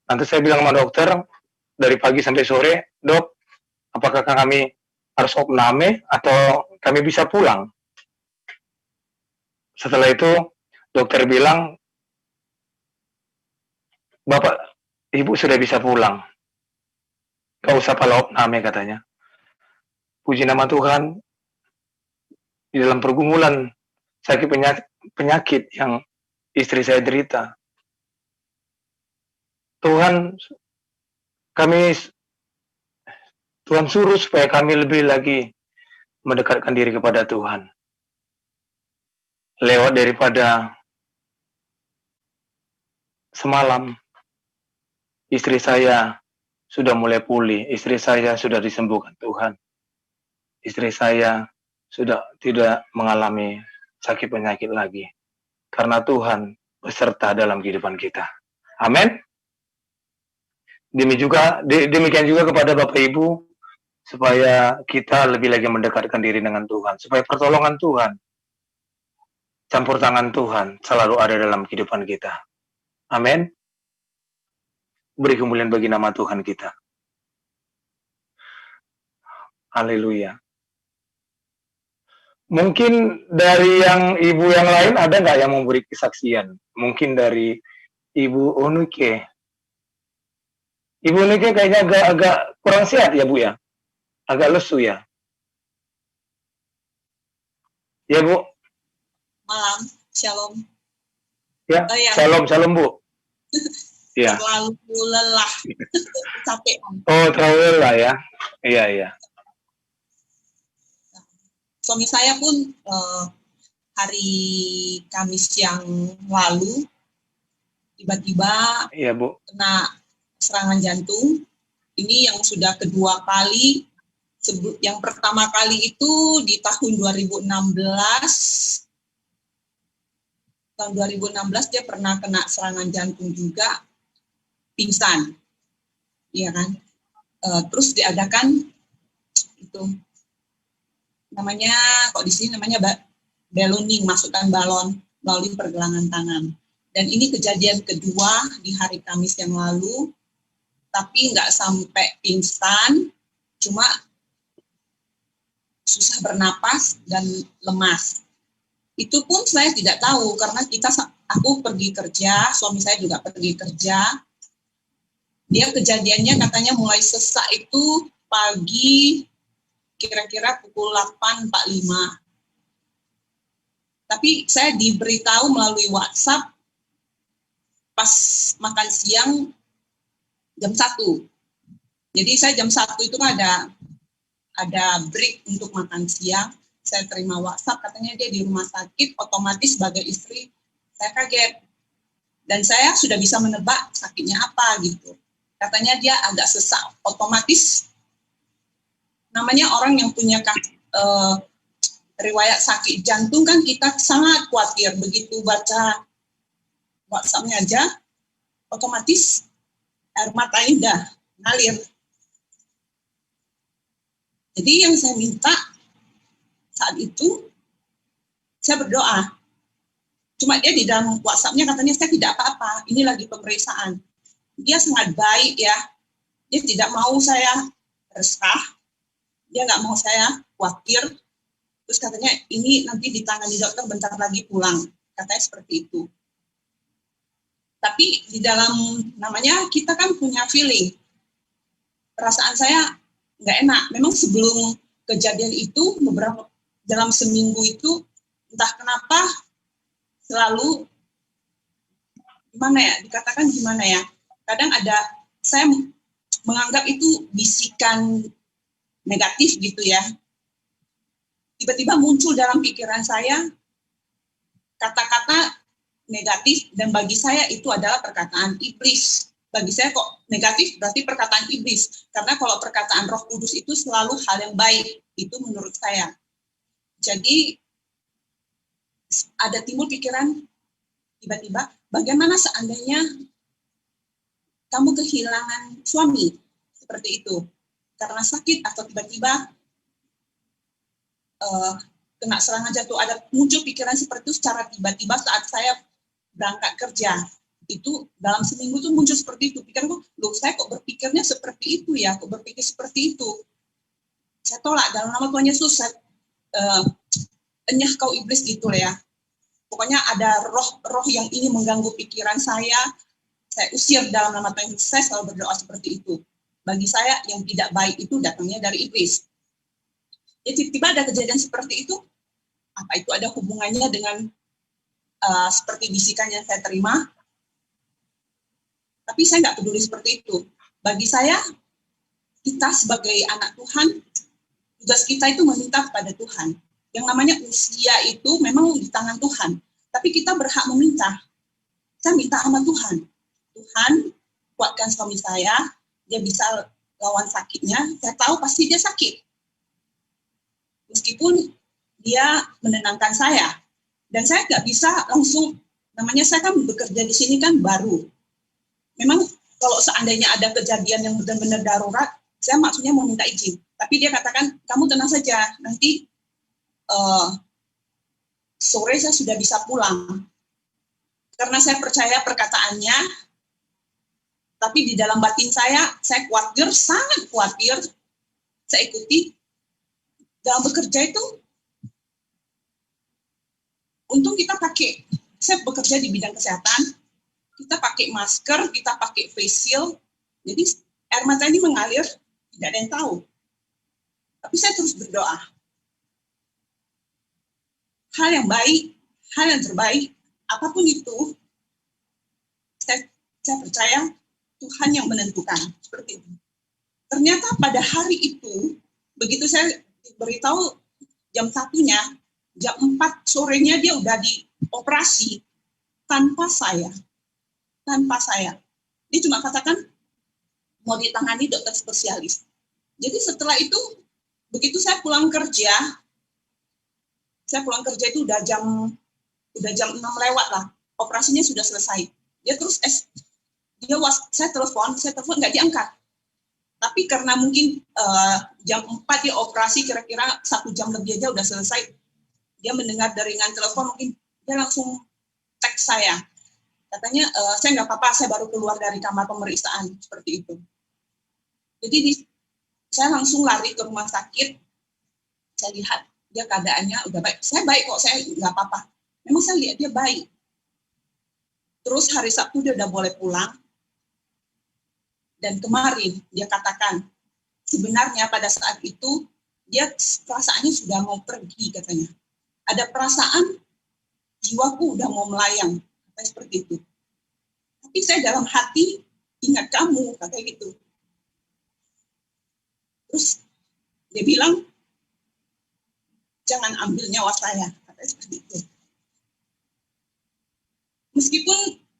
Nanti saya bilang sama dokter, dari pagi sampai sore, dok, apakah kami harus opname atau kami bisa pulang? Setelah itu dokter bilang, Bapak, Ibu sudah bisa pulang. Gak usah opname katanya. Puji nama Tuhan, di dalam pergumulan sakit penyakit yang istri saya derita, Tuhan suruh supaya kami lebih lagi mendekatkan diri kepada Tuhan. Lewat daripada semalam, istri saya sudah mulai pulih, istri saya sudah disembuhkan Tuhan. Istri saya sudah tidak mengalami sakit penyakit lagi. Karena Tuhan beserta dalam kehidupan kita. Amin. Demikian juga kepada Bapak Ibu, supaya kita lebih lagi mendekatkan diri dengan Tuhan. Supaya pertolongan Tuhan, campur tangan Tuhan selalu ada dalam kehidupan kita. Amin. Beri kemuliaan bagi nama Tuhan kita. Haleluya. Mungkin dari yang ibu yang lain ada nggak yang memberi kesaksian? Mungkin dari Ibu Onuke. Ibu Onuke kayaknya agak kurang sehat ya Bu ya? Agak lesu ya? Ya Bu? Malam, shalom. Ya, Ya. shalom Bu. Ya. Terlalu lelah, capek. Oh, terlalu lelah ya? Iya. Suami saya pun hari Kamis yang lalu tiba-tiba kena serangan jantung. Ini yang sudah kedua kali. Yang pertama kali itu di tahun 2016. Tahun 2016 dia pernah kena serangan jantung juga, pingsan, iya kan? Terus diadakan itu namanya, kok di sini namanya ballooning, masukkan balon melalui pergelangan tangan. Dan ini kejadian kedua di hari Kamis yang lalu, tapi nggak sampai pingsan, cuma susah bernapas dan lemas. Itu pun saya tidak tahu karena aku pergi kerja, suami saya juga pergi kerja. Dia kejadiannya katanya mulai sesak itu pagi kira-kira pukul 8.45. Tapi saya diberitahu melalui WhatsApp pas makan siang jam 1. Jadi saya jam 1 itu ada break untuk makan siang. saya terima WhatsApp, katanya dia di rumah sakit, otomatis sebagai istri, saya kaget. Dan saya sudah bisa menebak sakitnya apa gitu. Katanya dia agak sesak, otomatis namanya orang yang punya riwayat sakit jantung kan kita sangat khawatir. Begitu baca WhatsApp-nya aja, otomatis air matanya udah ngalir. Jadi yang saya minta saat itu, saya berdoa. Cuma dia di dalam WhatsApp-nya katanya saya tidak apa-apa, ini lagi pemeriksaan. Dia sangat baik ya, dia tidak mau saya resah, dia nggak mau saya khawatir. Terus katanya ini nanti ditangani dokter bentar lagi pulang, katanya seperti itu. Tapi di dalam namanya kita kan punya feeling, perasaan saya nggak enak. Memang sebelum kejadian itu dalam seminggu itu entah kenapa selalu gimana ya, kadang ada, saya menganggap itu bisikan negatif gitu ya, tiba-tiba muncul dalam pikiran saya kata-kata negatif, dan bagi saya itu adalah perkataan iblis. Bagi saya kok negatif berarti perkataan iblis, karena kalau perkataan Roh Kudus itu selalu hal yang baik, itu menurut saya. Jadi ada timbul pikiran tiba-tiba, bagaimana seandainya kamu kehilangan suami seperti itu karena sakit, atau tiba-tiba kena serangan jantung. Ada muncul pikiran seperti itu secara tiba-tiba saat saya berangkat kerja. Itu dalam seminggu tuh muncul seperti itu. Pikiranku, loh saya kok berpikirnya seperti itu ya, kok berpikir seperti itu. Saya tolak dalam nama Tuhan Yesus. Saya enyah kau iblis gitu ya. Pokoknya ada roh yang ingin mengganggu pikiran saya usir dalam nama Tuhan Yesus. Saya selalu berdoa seperti itu. Bagi saya yang tidak baik itu datangnya dari iblis. Ya tiba-tiba ada kejadian seperti itu. Apa itu ada hubungannya dengan seperti bisikan yang saya terima? Tapi saya nggak peduli seperti itu. Bagi saya, kita sebagai anak Tuhan, tugas kita itu meminta kepada Tuhan. Yang namanya usia itu memang di tangan Tuhan. Tapi kita berhak meminta. Saya minta sama Tuhan. Tuhan, kuatkan suami saya, dia bisa lawan sakitnya. Saya tahu pasti dia sakit. Meskipun dia menenangkan saya. Dan saya nggak bisa langsung, namanya saya kan bekerja di sini kan baru. Memang kalau seandainya ada kejadian yang benar-benar darurat, saya maksudnya mau minta izin. Tapi dia katakan, kamu tenang saja, nanti sore saya sudah bisa pulang. Karena saya percaya perkataannya, tapi di dalam batin saya khawatir, sangat khawatir. Saya ikuti, dalam bekerja itu, untung kita pakai, saya bekerja di bidang kesehatan, kita pakai masker, kita pakai face shield, jadi air mata ini mengalir, tidak ada yang tahu. Tapi saya terus berdoa. Hal yang baik, hal yang terbaik, apapun itu, saya percaya Tuhan yang menentukan, seperti itu. Ternyata pada hari itu, begitu saya beritahu jam 1-nya, jam 4 sorenya dia udah dioperasi tanpa saya. Dia cuma katakan mau ditangani dokter spesialis. Jadi setelah itu, begitu saya pulang kerja itu udah jam 6 lewat lah, operasinya sudah selesai. Dia terus saya telepon nggak diangkat. Tapi karena mungkin jam 4 dia operasi, kira-kira 1 jam lebih aja udah selesai. Dia mendengar deringan telepon, mungkin dia langsung teks saya. Katanya, saya nggak apa-apa, saya baru keluar dari kamar pemeriksaan, seperti itu. Jadi saya langsung lari ke rumah sakit, saya lihat dia keadaannya udah baik. Saya baik kok, saya nggak apa-apa. Memang saya lihat dia baik. Terus hari Sabtu dia udah boleh pulang. Dan kemarin dia katakan, sebenarnya pada saat itu, dia perasaannya sudah mau pergi katanya. Ada perasaan, jiwaku udah mau melayang. Seperti itu. Tapi saya dalam hati ingat kamu, katanya gitu. Terus dia bilang, jangan ambil nyawa saya, katanya seperti itu. Meskipun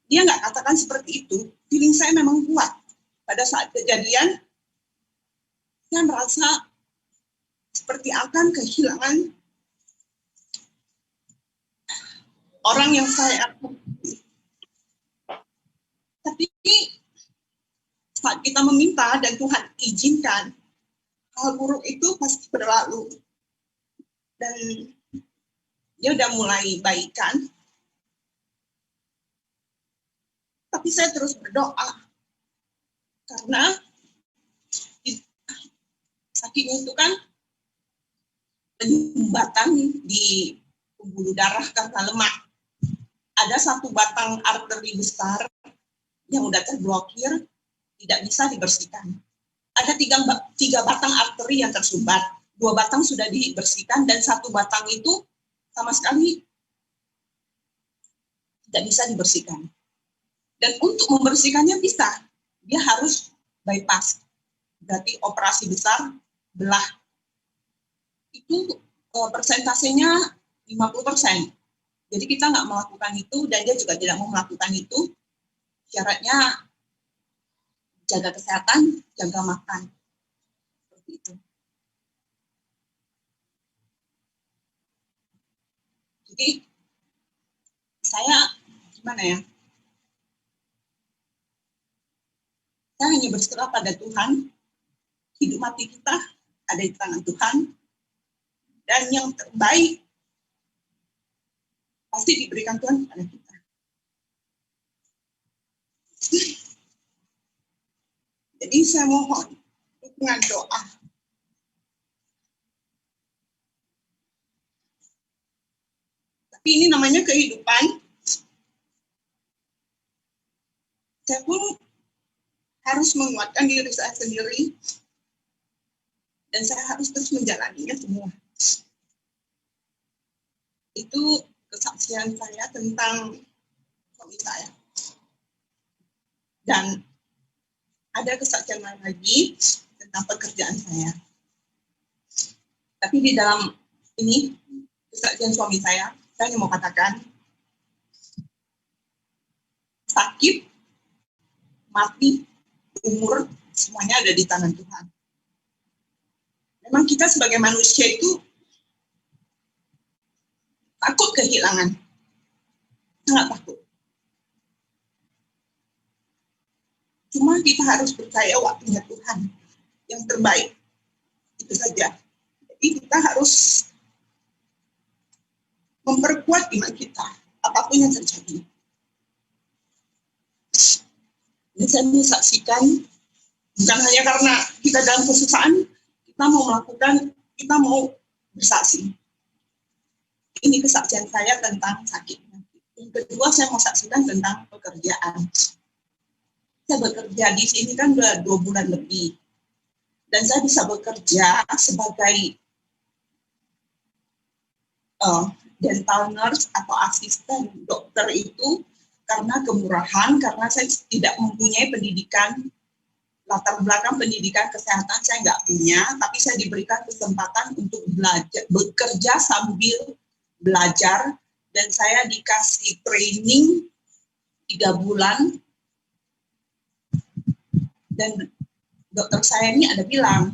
dia nggak katakan seperti itu, feeling saya memang kuat. Pada saat kejadian, saya merasa seperti akan kehilangan orang yang saya akuti. Tapi saat kita meminta dan Tuhan izinkan, hal buruk itu pasti berlalu. Dan dia udah mulai baikan. Tapi saya terus berdoa. Karena sakitnya itu kan penyumbatan di pembuluh darah karena lemak. Ada satu batang arteri besar yang udah terblokir, tidak bisa dibersihkan. Ada tiga batang arteri yang tersumbat. 2 batang sudah dibersihkan dan 1 batang itu sama sekali tidak bisa dibersihkan. Dan untuk membersihkannya bisa, dia harus bypass. Berarti operasi besar, belah. Itu persentasenya 50%. Jadi kita nggak melakukan itu dan dia juga tidak mau melakukan itu. Syaratnya jaga kesehatan, jaga makan. Seperti itu. Jadi saya gimana ya? Saya hanya berserah pada Tuhan. Hidup mati kita ada di tangan Tuhan. Dan yang terbaik pasti diberikan Tuhan kepada kita. Jadi saya mohon dukungan doa. Tapi ini namanya kehidupan. Saya pun harus menguatkan diri saya sendiri. Dan saya harus terus menjalaninya semua. Itu kesaksian saya tentang suami saya. Dan ada kesaksian lain lagi tentang pekerjaan saya. Tapi di dalam ini, kesaksian suami saya hanya mau katakan, sakit, mati, umur, semuanya ada di tangan Tuhan. Memang kita sebagai manusia itu takut kehilangan. Sangat takut. Cuma kita harus percaya waktunya Tuhan yang terbaik. Itu saja. Jadi kita harus memperkuat iman kita, apapun yang terjadi. Dan saya menyaksikan, bukan hanya karena kita dalam kesusahan, kita mau melakukan, kita mau bersaksi. Ini kesaksian saya tentang sakit. Yang kedua, saya mau saksikan tentang pekerjaan. Saya bekerja di sini kan udah 2 bulan lebih. Dan saya bisa bekerja sebagai dental nurse atau asisten dokter itu karena kemurahan, karena saya tidak mempunyai pendidikan, latar belakang pendidikan kesehatan saya nggak punya, tapi saya diberikan kesempatan untuk belajar, bekerja sambil belajar, dan saya dikasih training 3 bulan, dan dokter saya ini ada bilang,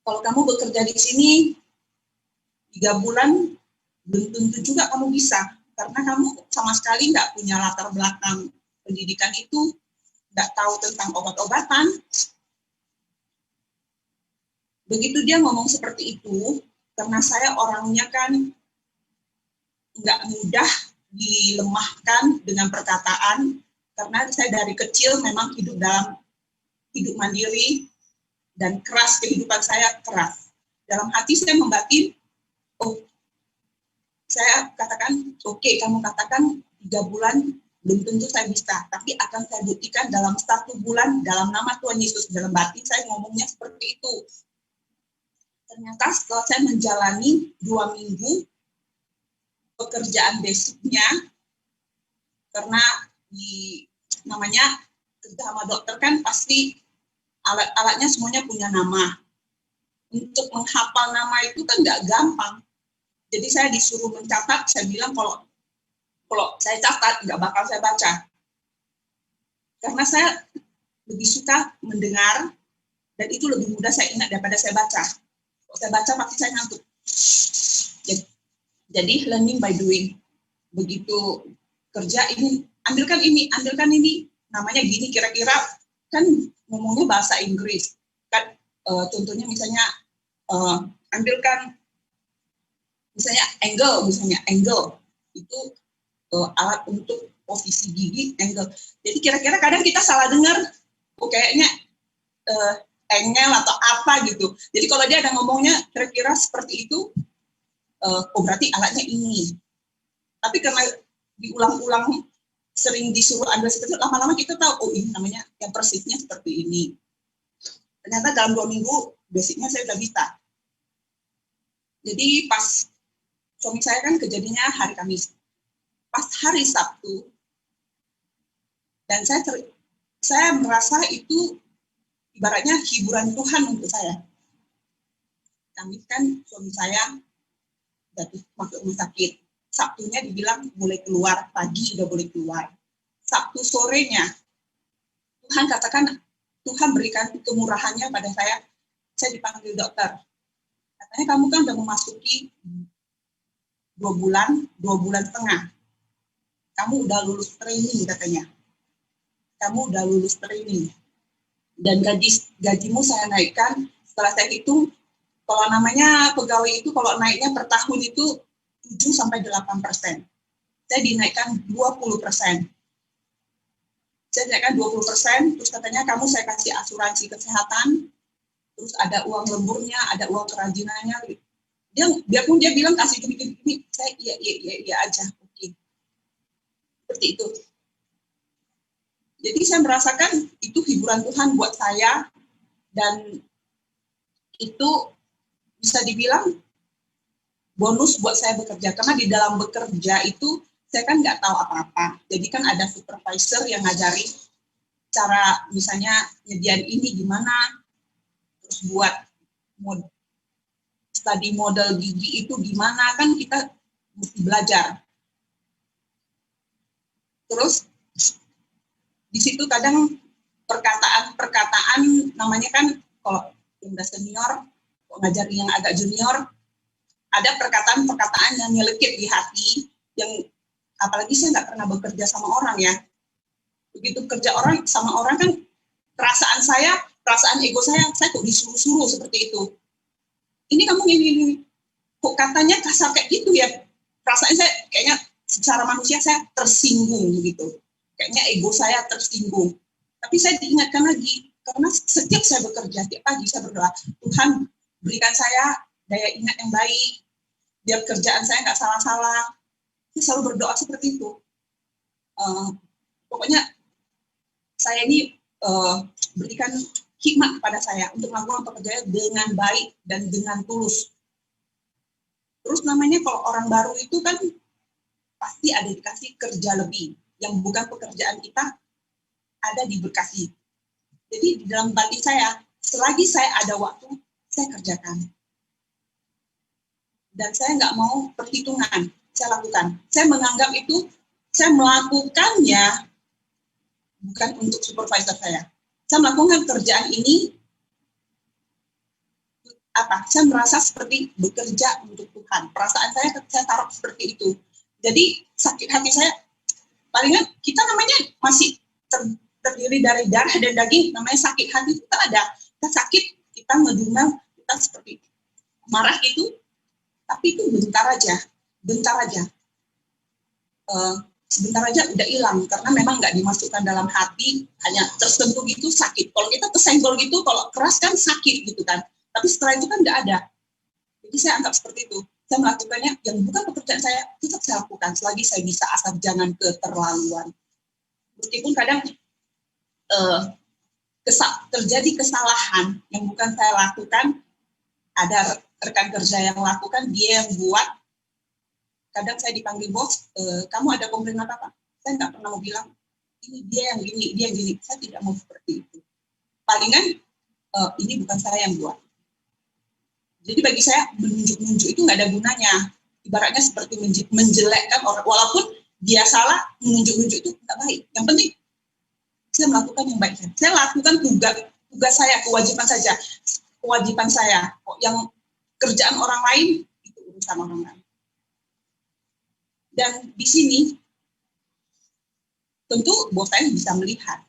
kalau kamu bekerja di sini 3 bulan, belum tentu juga kamu bisa, karena kamu sama sekali nggak punya latar belakang pendidikan itu, nggak tahu tentang obat-obatan. Begitu dia ngomong seperti itu, karena saya orangnya kan nggak mudah dilemahkan dengan perkataan, karena saya dari kecil memang hidup dalam hidup mandiri, dan keras, kehidupan saya keras. Dalam hati saya membatin, oh, saya katakan, oke, kamu katakan 3 bulan, belum tentu saya bisa, tapi akan saya buktikan dalam 1 bulan, dalam nama Tuhan Yesus. Dalam batin saya ngomongnya seperti itu. Ternyata setelah saya menjalani 2 minggu, pekerjaan basicnya, karena namanya kerja sama dokter kan pasti alat-alatnya semuanya punya nama. untuk menghafal nama itu kan nggak gampang. Jadi saya disuruh mencatat, saya bilang kalau saya catat nggak bakal saya baca. Karena saya lebih suka mendengar, dan itu lebih mudah saya ingat daripada saya baca. Kalau saya baca pasti saya ngantuk. Jadi learning by doing. Begitu kerja ini, ambilkan ini, namanya gini, kira-kira kan ngomongnya bahasa Inggris. Kan contohnya misalnya ambilkan misalnya angle itu alat untuk posisi gigi, angle. Jadi kira-kira kadang kita salah dengar, kayaknya angle atau apa gitu. Jadi kalau dia ada ngomongnya kira-kira seperti itu, berarti alatnya ini. Tapi karena diulang-ulang, sering disuruh ambil seperti itu, lama-lama kita tahu, ini namanya yang persisnya seperti ini. Ternyata dalam 2 minggu basicnya saya udah bisa. Jadi pas suami saya kan kejadiannya hari Kamis, pas hari Sabtu, dan saya merasa itu ibaratnya hiburan Tuhan untuk saya. Kamis kan suami saya jatuh masuk rumah sakit. Sabtunya dibilang boleh keluar, pagi udah boleh keluar. Sabtu sorenya, Tuhan berikan kemurahannya pada saya dipanggil dokter. Katanya kamu kan udah memasuki 2 bulan setengah. Kamu udah lulus training katanya. Kamu udah lulus training. Dan gajimu saya naikkan, setelah saya hitung, kalau namanya pegawai itu kalau naiknya per tahun itu 7-8%. Saya dinaikkan 20%. Saya dinaikkan 20%, terus katanya kamu saya kasih asuransi kesehatan, terus ada uang lemburnya, ada uang kerajinannya. Biarpun dia bilang kasih gini, saya iya aja, oke. Seperti itu. Jadi saya merasakan itu hiburan Tuhan buat saya, dan itu bisa dibilang bonus buat saya bekerja, karena di dalam bekerja itu saya kan nggak tahu apa-apa. Jadi kan ada supervisor yang ngajarin cara misalnya nyediain ini gimana, terus buat study model gigi itu gimana, kan kita mesti belajar. Terus di situ kadang perkataan namanya kan kalau yang udah senior, kalau ngajarin yang agak junior, ada perkataan-perkataan yang nyelekit di hati, yang apalagi saya nggak pernah bekerja sama orang ya. Begitu kerja sama orang kan perasaan ego saya kok disuruh-suruh seperti itu. Ini kamu ini, kok katanya kasar kayak gitu ya. Perasaan saya kayaknya secara manusia saya tersinggung gitu. Kayaknya ego saya tersinggung. Tapi saya diingatkan lagi, karena setiap saya bekerja, tiap pagi saya berdoa, Tuhan berikan saya daya ingat yang baik, biar kerjaan saya nggak salah-salah. Saya selalu berdoa seperti itu. Pokoknya saya ini berikan hikmat kepada saya untuk melakukan pekerjaan dengan baik dan dengan tulus. Terus namanya kalau orang baru itu kan pasti ada dikasih kerja lebih, yang bukan pekerjaan kita ada diberkati. Jadi di dalam batin saya, selagi saya ada waktu, saya kerjakan. Dan saya nggak mau perhitungan, saya lakukan. Saya menganggap itu, saya melakukannya bukan untuk supervisor saya. Saya melakukan kerjaan ini, saya merasa seperti bekerja untuk Tuhan. Perasaan saya taruh seperti itu. Jadi sakit hati saya, palingan kita namanya masih terdiri dari darah dan daging, namanya sakit hati kita ada. Kita sakit, kita ngedumel, kita seperti marah itu, tapi itu bentar aja. Sebentar aja udah hilang, karena memang nggak dimasukkan dalam hati, hanya tersentuh gitu sakit. Kalau kita tersenggol gitu, kalau keras kan sakit gitu kan. Tapi setelah itu kan nggak ada. Jadi saya anggap seperti itu. Saya melakukannya yang bukan pekerjaan saya, tetap saya lakukan selagi saya bisa, asal jangan keterlaluan. Meskipun kadang terjadi kesalahan yang bukan saya lakukan, ada rekan kerja yang lakukan, dia yang buat. Kadang saya dipanggil bos, kamu ada komplain apa? Saya nggak pernah mau bilang, ini dia yang gini. Saya tidak mau seperti itu. Palingan ini bukan saya yang buat. Jadi bagi saya menunjuk-nunjuk itu nggak ada gunanya. Ibaratnya seperti menjelekkan orang, walaupun dia salah, menunjuk-nunjuk itu nggak baik. Yang penting saya melakukan yang baik. Saya lakukan tugas saya, kewajiban saya. Yang kerjaan orang lain itu urusan orang lain. Dan di sini tentu bos saya bisa melihat,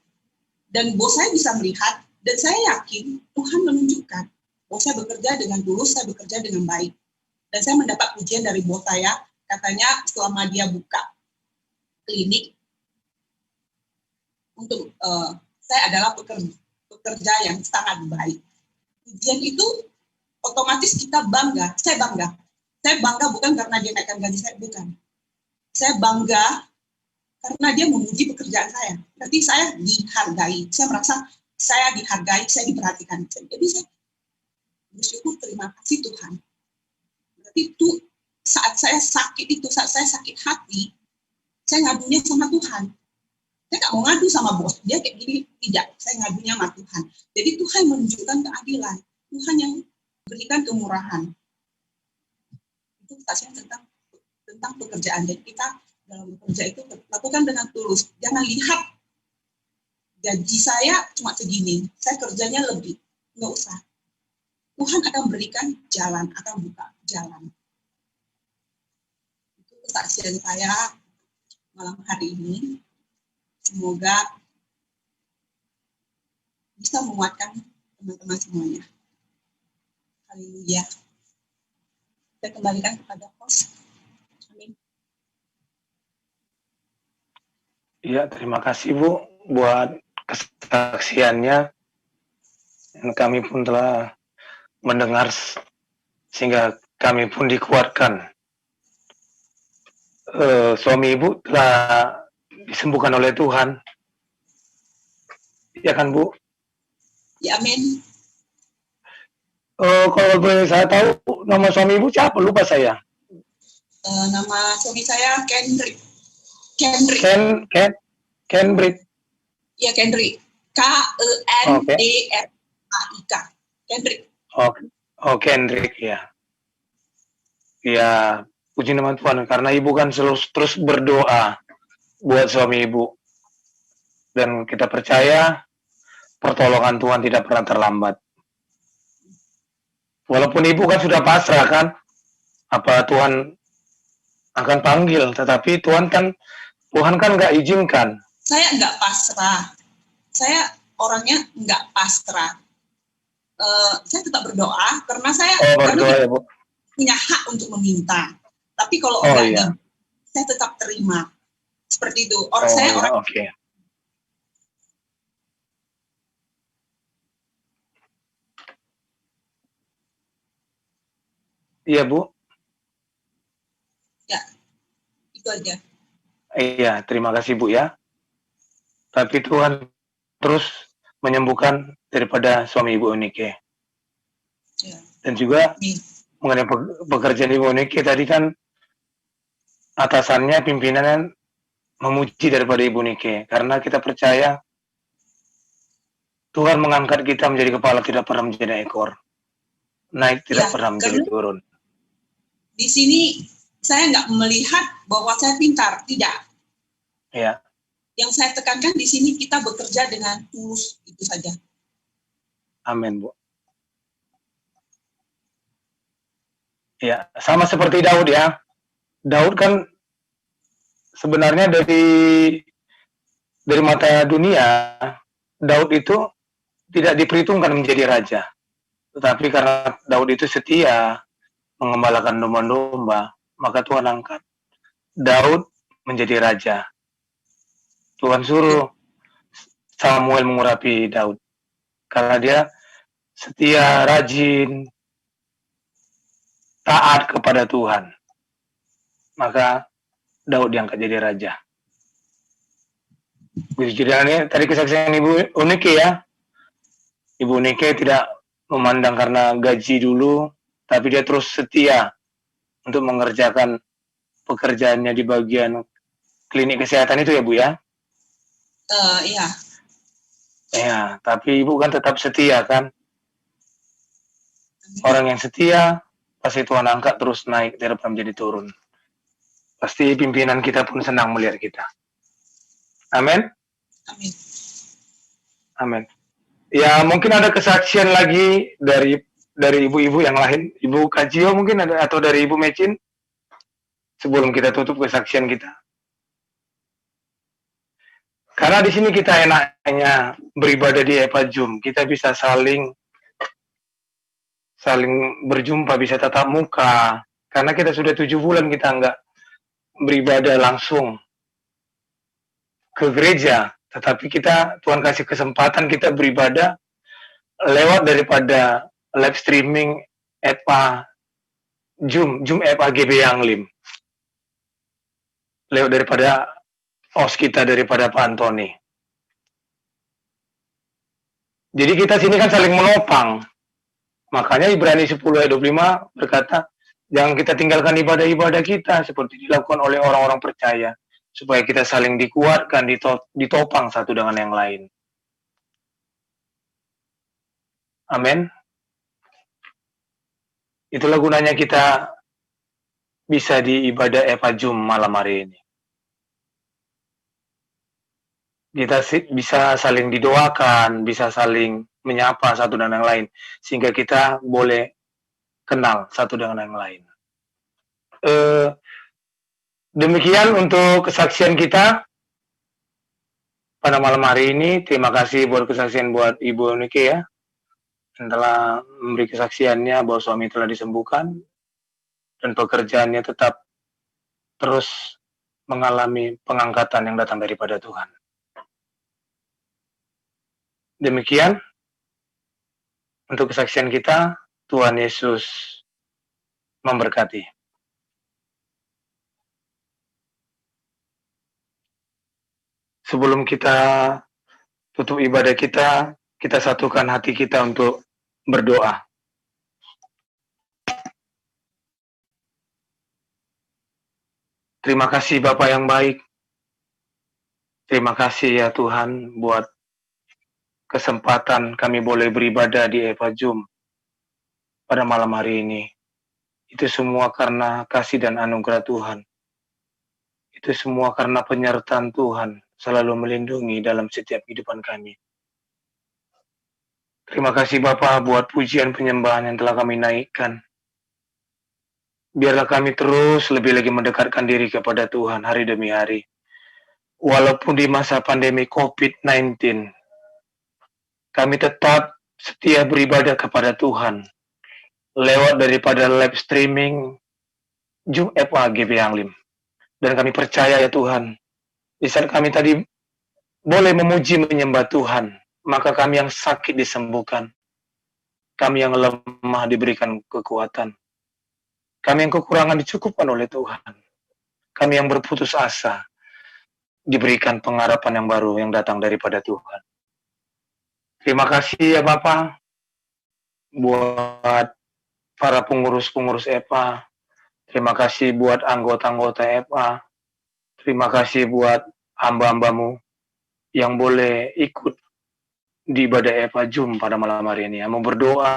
dan bos saya bisa melihat, dan saya yakin Tuhan menunjukkan bahwa saya bekerja dengan tulus, saya bekerja dengan baik. Dan saya mendapat pujian dari bos saya, katanya selama dia buka klinik, untuk saya adalah pekerja yang sangat baik. Pujian itu otomatis kita bangga, saya bangga. Saya bangga bukan karena dia naikkan gaji saya, bukan. Saya bangga karena dia memuji pekerjaan saya. Berarti saya dihargai, saya merasa saya dihargai, saya diperhatikan. Jadi saya bersyukur, terima kasih Tuhan. Itu saat saya sakit itu, saat saya sakit hati, saya ngadunya sama Tuhan. Saya nggak mau ngadu sama bos, dia kayak gini, tidak. Saya ngadunya sama Tuhan. Jadi Tuhan menunjukkan keadilan, Tuhan yang berikan kemurahan. Itu kesaksian tentang pekerjaan. Jadi kita dalam bekerja itu lakukan dengan tulus. Jangan lihat gaji saya cuma segini, saya kerjanya lebih, nggak usah. Tuhan akan berikan jalan, akan buka jalan. Itu kesaksian saya malam hari ini. Semoga bisa menguatkan teman-teman semuanya. Haleluya. Saya kembalikan kepada host. Amin. Ya, terima kasih Bu buat kesaksiannya. Dan kami pun telah mendengar sehingga kami pun dikuatkan. Suami Ibu telah disembuhkan oleh Tuhan. Ya kan Bu? Ya, amin. Kalau boleh saya tahu nama suami Ibu siapa? Lupa saya. Nama suami saya Kendrick. Kendrick. Ya, Kendrick. Kendrik. Kendrick. Kendrick ya. Ya, puji nama Tuhan karena Ibu kan selalu terus berdoa buat suami Ibu. Dan kita percaya pertolongan Tuhan tidak pernah terlambat. Walaupun Ibu kan sudah pasrah kan, apa Tuhan akan panggil, tetapi Tuhan kan nggak izinkan. Saya nggak pasrah. Saya orangnya nggak pasrah. Saya tetap berdoa karena saya berdoa, ya, Bu. Punya hak untuk meminta. Tapi kalau saya tetap terima. Seperti itu. Oke. Iya, Bu. Ya, itu aja. Iya, terima kasih Bu ya. Tapi Tuhan terus menyembuhkan daripada suami Ibu Unike. Ya. Dan juga mengenai pekerjaan Ibu Unike tadi kan atasannya pimpinan memuji daripada Ibu Unike karena kita percaya Tuhan mengangkat kita menjadi kepala, tidak pernah menjadi ekor. Naik tidak pernah menjadi turun. Di sini saya nggak melihat bahwa saya pintar, tidak. Ya. Yang saya tekankan di sini kita bekerja dengan tulus, itu saja. Amin, Bu. Ya, sama seperti Daud ya. Daud kan sebenarnya dari mata dunia, Daud itu tidak diperhitungkan menjadi raja. Tetapi karena Daud itu setia mengembalakan domba-domba, maka Tuhan angkat Daud menjadi raja. Tuhan suruh Samuel mengurapi Daud karena dia setia, rajin, taat kepada Tuhan. Maka Daud diangkat jadi raja. Jadi tadi kesaksian Ibu Unike ya. Ibu Unike tidak memandang karena gaji dulu, tapi dia terus setia untuk mengerjakan pekerjaannya di bagian klinik kesehatan itu ya Bu ya? Iya. Ya, tapi Ibu kan tetap setia kan? Orang yang setia, pasti Tuhan angkat terus naik, tidak pernah menjadi turun. Pasti pimpinan kita pun senang melihat kita. Amin. Amin. Amin. Ya, mungkin ada kesaksian lagi dari ibu-ibu yang lain. Ibu Kajio mungkin ada, atau dari Ibu Mecin. Sebelum kita tutup kesaksian kita. Karena di sini kita enaknya beribadah di Epa Zoom. Kita bisa saling berjumpa, bisa tatap muka. Karena kita sudah 7 bulan kita nggak beribadah langsung ke gereja. Tetapi Tuhan kasih kesempatan kita beribadah lewat daripada live streaming Epa Zoom Epa GB Yanglim. Lewat daripada host kita, daripada Pak Antoni. Jadi kita sini kan saling menopang. Makanya Ibrani 10 ayat 25 berkata, jangan kita tinggalkan ibadah-ibadah kita seperti dilakukan oleh orang-orang percaya, supaya kita saling dikuatkan, ditopang satu dengan yang lain. Amin. Itulah gunanya kita bisa di ibadah Epa Zoom malam hari ini. Kita bisa saling didoakan, bisa saling menyapa satu dengan yang lain, sehingga kita boleh kenal satu dengan yang lain. Demikian untuk kesaksian kita pada malam hari ini. Terima kasih buat kesaksian buat Ibu Nike ya, yang telah memberi kesaksiannya bahwa suami telah disembuhkan dan pekerjaannya tetap terus mengalami pengangkatan yang datang daripada Tuhan. Demikian untuk kesaksian kita. Tuhan Yesus memberkati. Sebelum kita tutup ibadah kita satukan hati kita untuk berdoa. Terima kasih Bapa yang baik. Terima kasih ya Tuhan buat kesempatan kami boleh beribadah di Epa Zoom pada malam hari ini. Itu semua karena kasih dan anugerah Tuhan. Itu semua karena penyertaan Tuhan selalu melindungi dalam setiap kehidupan kami. Terima kasih Bapa buat pujian penyembahan yang telah kami naikkan. Biarlah kami terus lebih lagi mendekatkan diri kepada Tuhan hari demi hari. Walaupun di masa pandemi COVID-19, kami tetap setia beribadah kepada Tuhan lewat daripada live streaming Zoom Epa GB Yanglim. Dan kami percaya ya Tuhan, di saat kami tadi boleh memuji menyembah Tuhan, maka kami yang sakit disembuhkan, kami yang lemah diberikan kekuatan, kami yang kekurangan dicukupkan oleh Tuhan, kami yang berputus asa diberikan pengharapan yang baru yang datang daripada Tuhan. Terima kasih ya Bapak buat para pengurus-pengurus EPA. Terima kasih buat anggota-anggota EPA. Terima kasih buat hamba-hambamu yang boleh ikut di ibadah EPA Zoom pada malam hari ini. Mau berdoa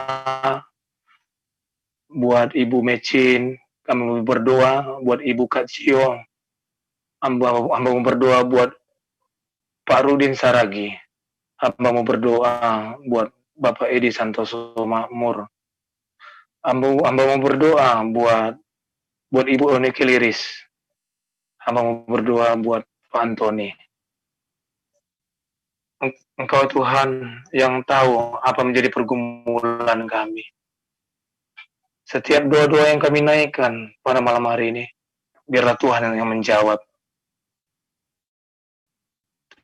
buat Ibu Mecin, kami mau berdoa buat Ibu Kajio, hamba mau berdoa buat Pak Rudin Saragi, hamba mau berdoa buat Bapak Edi Santoso Makmur, hamba mau berdoa buat Ibu Oneke Liris, hamba mau berdoa buat Pak Antoni. Engkau Tuhan yang tahu apa menjadi pergumulan kami. Setiap doa-doa yang kami naikkan pada malam hari ini, biarlah Tuhan yang menjawab.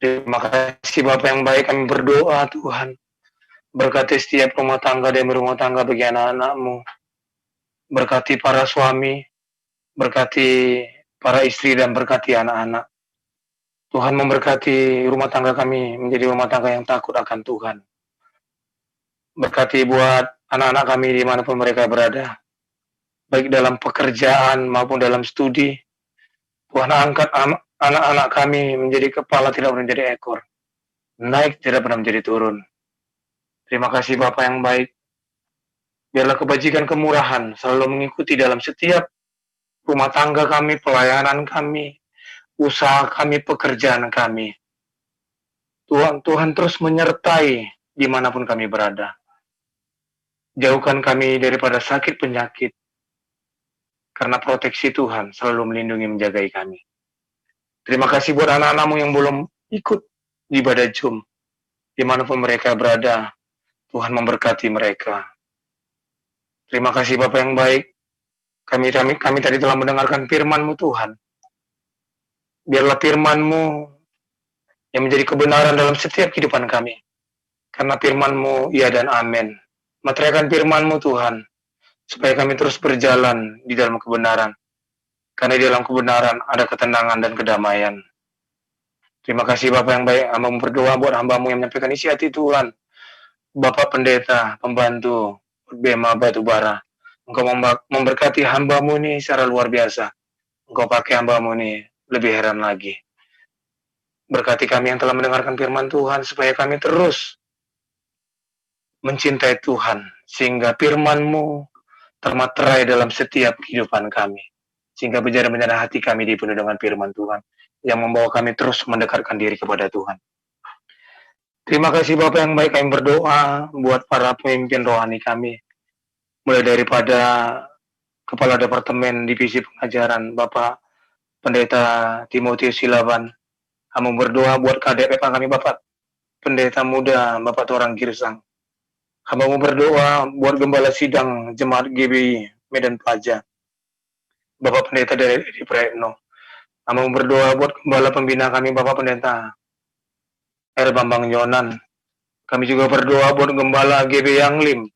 Terima kasih Bapak yang baik, kami berdoa Tuhan. Berkati setiap rumah tangga dan rumah tangga bagi anak-anak-Mu. Berkati para suami, berkati para istri dan berkati anak-anak. Tuhan memberkati rumah tangga kami menjadi rumah tangga yang takut akan Tuhan. Berkati buat anak-anak kami dimanapun mereka berada, baik dalam pekerjaan maupun dalam studi. Tuhan angkat anak-anak kami menjadi kepala, tidak pernah menjadi ekor. Naik, tidak pernah menjadi turun. Terima kasih Bapak yang baik. Biarlah kebajikan kemurahan selalu mengikuti dalam setiap rumah tangga kami, pelayanan kami, usaha kami, pekerjaan kami. Tuhan terus menyertai dimanapun kami berada. Jauhkan kami daripada sakit penyakit, karena proteksi Tuhan selalu melindungi menjagai kami. Terima kasih buat anak-anakmu yang belum ikut di ibadah Zoom. Dimanapun mereka berada, Tuhan memberkati mereka. Terima kasih Bapak yang baik. Kami tadi telah mendengarkan firman-Mu Tuhan. Biarlah firman-Mu yang menjadi kebenaran dalam setiap kehidupan kami. Karena firman-Mu ya dan amin. Meteraikan firman-Mu Tuhan, supaya kami terus berjalan di dalam kebenaran. Karena di dalam kebenaran ada ketenangan dan kedamaian. Terima kasih Bapak yang baik. Hamba berdoa buat hamba-Mu yang menyampaikan isi hati Tuhan. Bapak Pendeta, pembantu, Bema Batubara. Engkau memberkati hamba-Mu ini secara luar biasa. Engkau pakai hamba-Mu ini lebih heran lagi. Berkati kami yang telah mendengarkan firman Tuhan, supaya kami terus mencintai Tuhan, sehingga firman-Mu termaterai dalam setiap kehidupan kami. Sehingga berjalan-jalan hati kami dipenuhi dengan firman Tuhan, yang membawa kami terus mendekatkan diri kepada Tuhan. Terima kasih Bapak yang baik, kami berdoa buat para pemimpin rohani kami. Mulai daripada Kepala Departemen Divisi Pengajaran, Bapak Pendeta Timotius Silaban. Kami berdoa buat KDP kami, Bapak Pendeta Muda, Bapak Torang Girsang. Kami berdoa buat Gembala Sidang Jemaat GBI Medan Plaza, Bapak Pendeta dari Praetno. Kami berdoa buat Gembala Pembina kami, Bapak Pendeta R. Bambang Yonan. Kami juga berdoa buat Gembala GB Yanglim,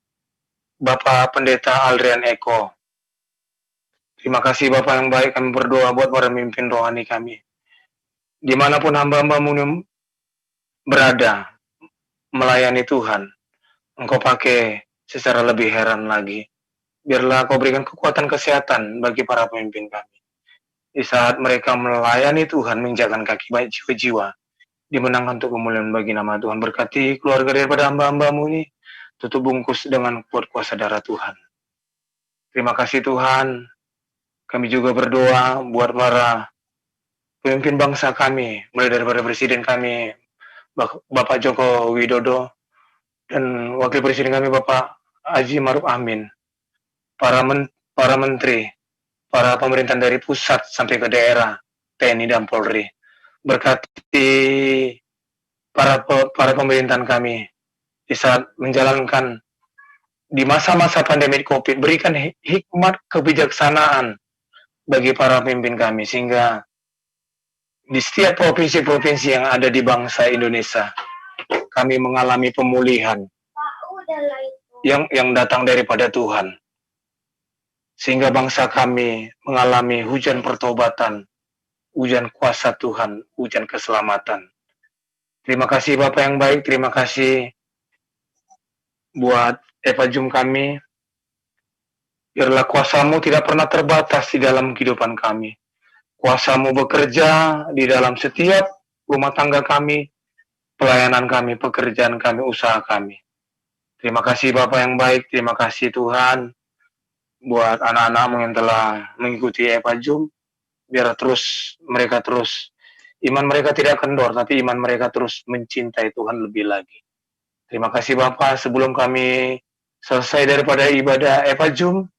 Bapak Pendeta Aldrian Eko. Terima kasih Bapak yang baik, kami berdoa buat para pemimpin rohani kami. Dimanapun hamba-hamba-Mu berada, melayani Tuhan, Engkau pakai secara lebih heran lagi. Biarlah Kau berikan kekuatan kesehatan bagi para pemimpin kami. Di saat mereka melayani Tuhan, menjaga kaki baik jiwa-jiwa, dimenangkan untuk kemuliaan bagi nama Tuhan. Berkati keluarga daripada hamba-hamba-Mu ini, tutup bungkus dengan kuat kuasa darah Tuhan. Terima kasih Tuhan. Kami juga berdoa buat para pemimpin bangsa kami, mulai daripada Presiden kami, Bapak Joko Widodo, dan Wakil Presiden kami, Bapak Haji Maruf Amin, para menteri, para pemerintahan dari pusat sampai ke daerah, TNI dan Polri. Berkati para pemerintahan kami di saat menjalankan di masa-masa pandemi COVID, berikan hikmat kebijaksanaan bagi para pemimpin kami, sehingga di setiap provinsi-provinsi yang ada di bangsa Indonesia, kami mengalami pemulihan yang datang daripada Tuhan, sehingga bangsa kami mengalami hujan pertobatan, hujan kuasa Tuhan, hujan keselamatan. Terima kasih Bapak yang baik, terima kasih buat Eva Zoom kami. Biarlah kuasa-Mu tidak pernah terbatas di dalam kehidupan kami. Kuasa-Mu bekerja di dalam setiap rumah tangga kami, pelayanan kami, pekerjaan kami, usaha kami. Terima kasih Bapak yang baik, terima kasih Tuhan buat anak-anak-Mu yang telah mengikuti Eva Zoom. Biar mereka terus, iman mereka tidak kendor, tapi iman mereka terus mencintai Tuhan lebih lagi. Terima kasih Bapak, sebelum kami selesai daripada ibadah Eva Zoom,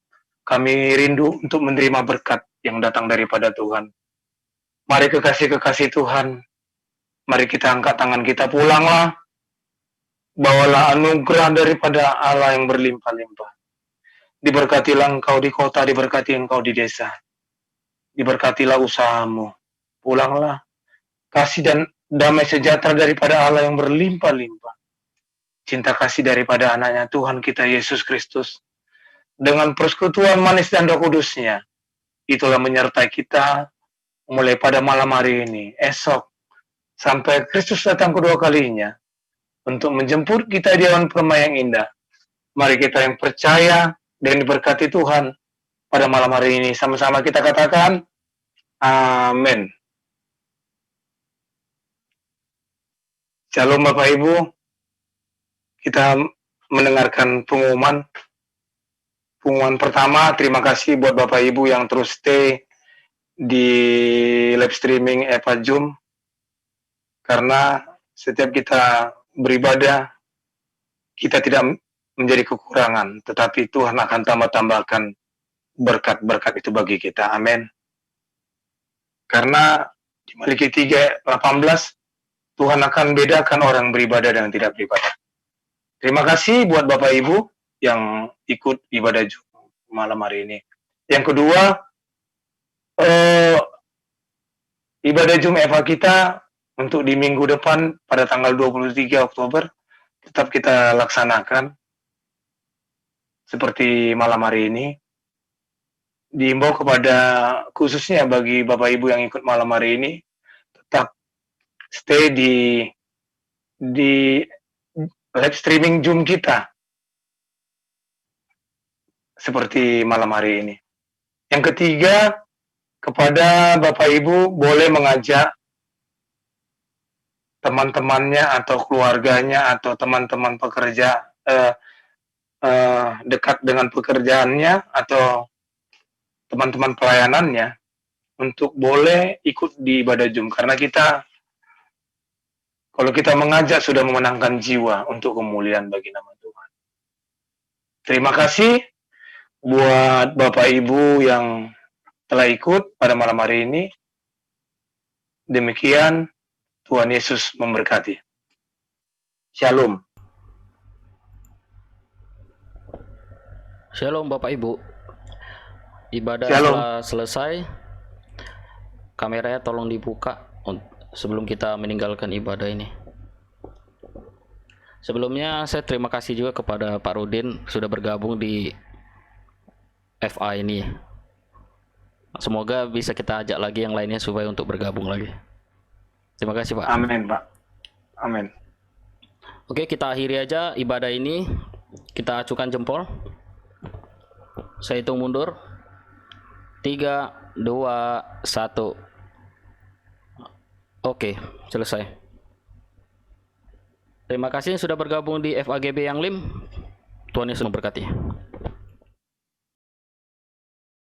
kami rindu untuk menerima berkat yang datang daripada Tuhan. Mari kekasih-kekasih Tuhan, mari kita angkat tangan kita, pulanglah, bawalah anugerah daripada Allah yang berlimpah-limpah. Diberkatilah engkau di kota, diberkati engkau di desa, diberkatilah usahamu. Pulanglah, kasih dan damai sejahtera daripada Allah yang berlimpah-limpah. Cinta kasih daripada anaknya Tuhan kita Yesus Kristus, dengan persekutuan manis dan Roh Kudus-Nya, itulah menyertai kita mulai pada malam hari ini, esok, sampai Kristus datang kedua kalinya untuk menjemput kita di awan permai yang indah. Mari kita yang percaya dan diberkati Tuhan pada malam hari ini, sama-sama kita katakan amin. Shalom Bapak Ibu, kita mendengarkan pengumuman pengumuman pertama, terima kasih buat Bapak Ibu yang terus stay di live streaming Eva Zoom, karena setiap kita beribadah, kita tidak menjadi kekurangan, tetapi Tuhan akan tambah-tambahkan berkat-berkat itu bagi kita. Amin. Karena di Maliki 3:18, Tuhan akan bedakan orang beribadah dan tidak beribadah. Terima kasih buat Bapak Ibu yang ikut ibadah malam hari ini. Yang kedua, ibadah Eva kita untuk di minggu depan pada tanggal 23 Oktober tetap kita laksanakan seperti malam hari ini. Diimbau kepada khususnya bagi Bapak Ibu yang ikut malam hari ini, tetap stay di live streaming Zoom kita seperti malam hari ini. Yang ketiga, kepada Bapak Ibu boleh mengajak teman-temannya atau keluarganya atau teman-teman pekerja dekat dengan pekerjaannya atau teman-teman pelayanannya untuk boleh ikut di ibadah Zoom, karena kalau kita mengajak sudah memenangkan jiwa untuk kemuliaan bagi nama Tuhan. Terima kasih buat Bapak Ibu yang telah ikut pada malam hari ini. Demikian, Tuhan Yesus memberkati. Shalom. Shalom Bapak Ibu. Ibadah Shalom. telah selesai. Kameranya tolong dibuka sebelum kita meninggalkan ibadah ini. Sebelumnya saya terima kasih juga kepada Pak Rudin sudah bergabung di FA ini. Semoga bisa kita ajak lagi yang lainnya supaya untuk bergabung lagi. Terima kasih Pak. Amin Pak. Amin. Oke, kita akhiri aja ibadah ini. Kita acukan jempol. Saya hitung mundur. 3, 2, 1. Oke, selesai. Terima kasih sudah bergabung di FAGB yang Lim. Tuhan Yesus memberkati.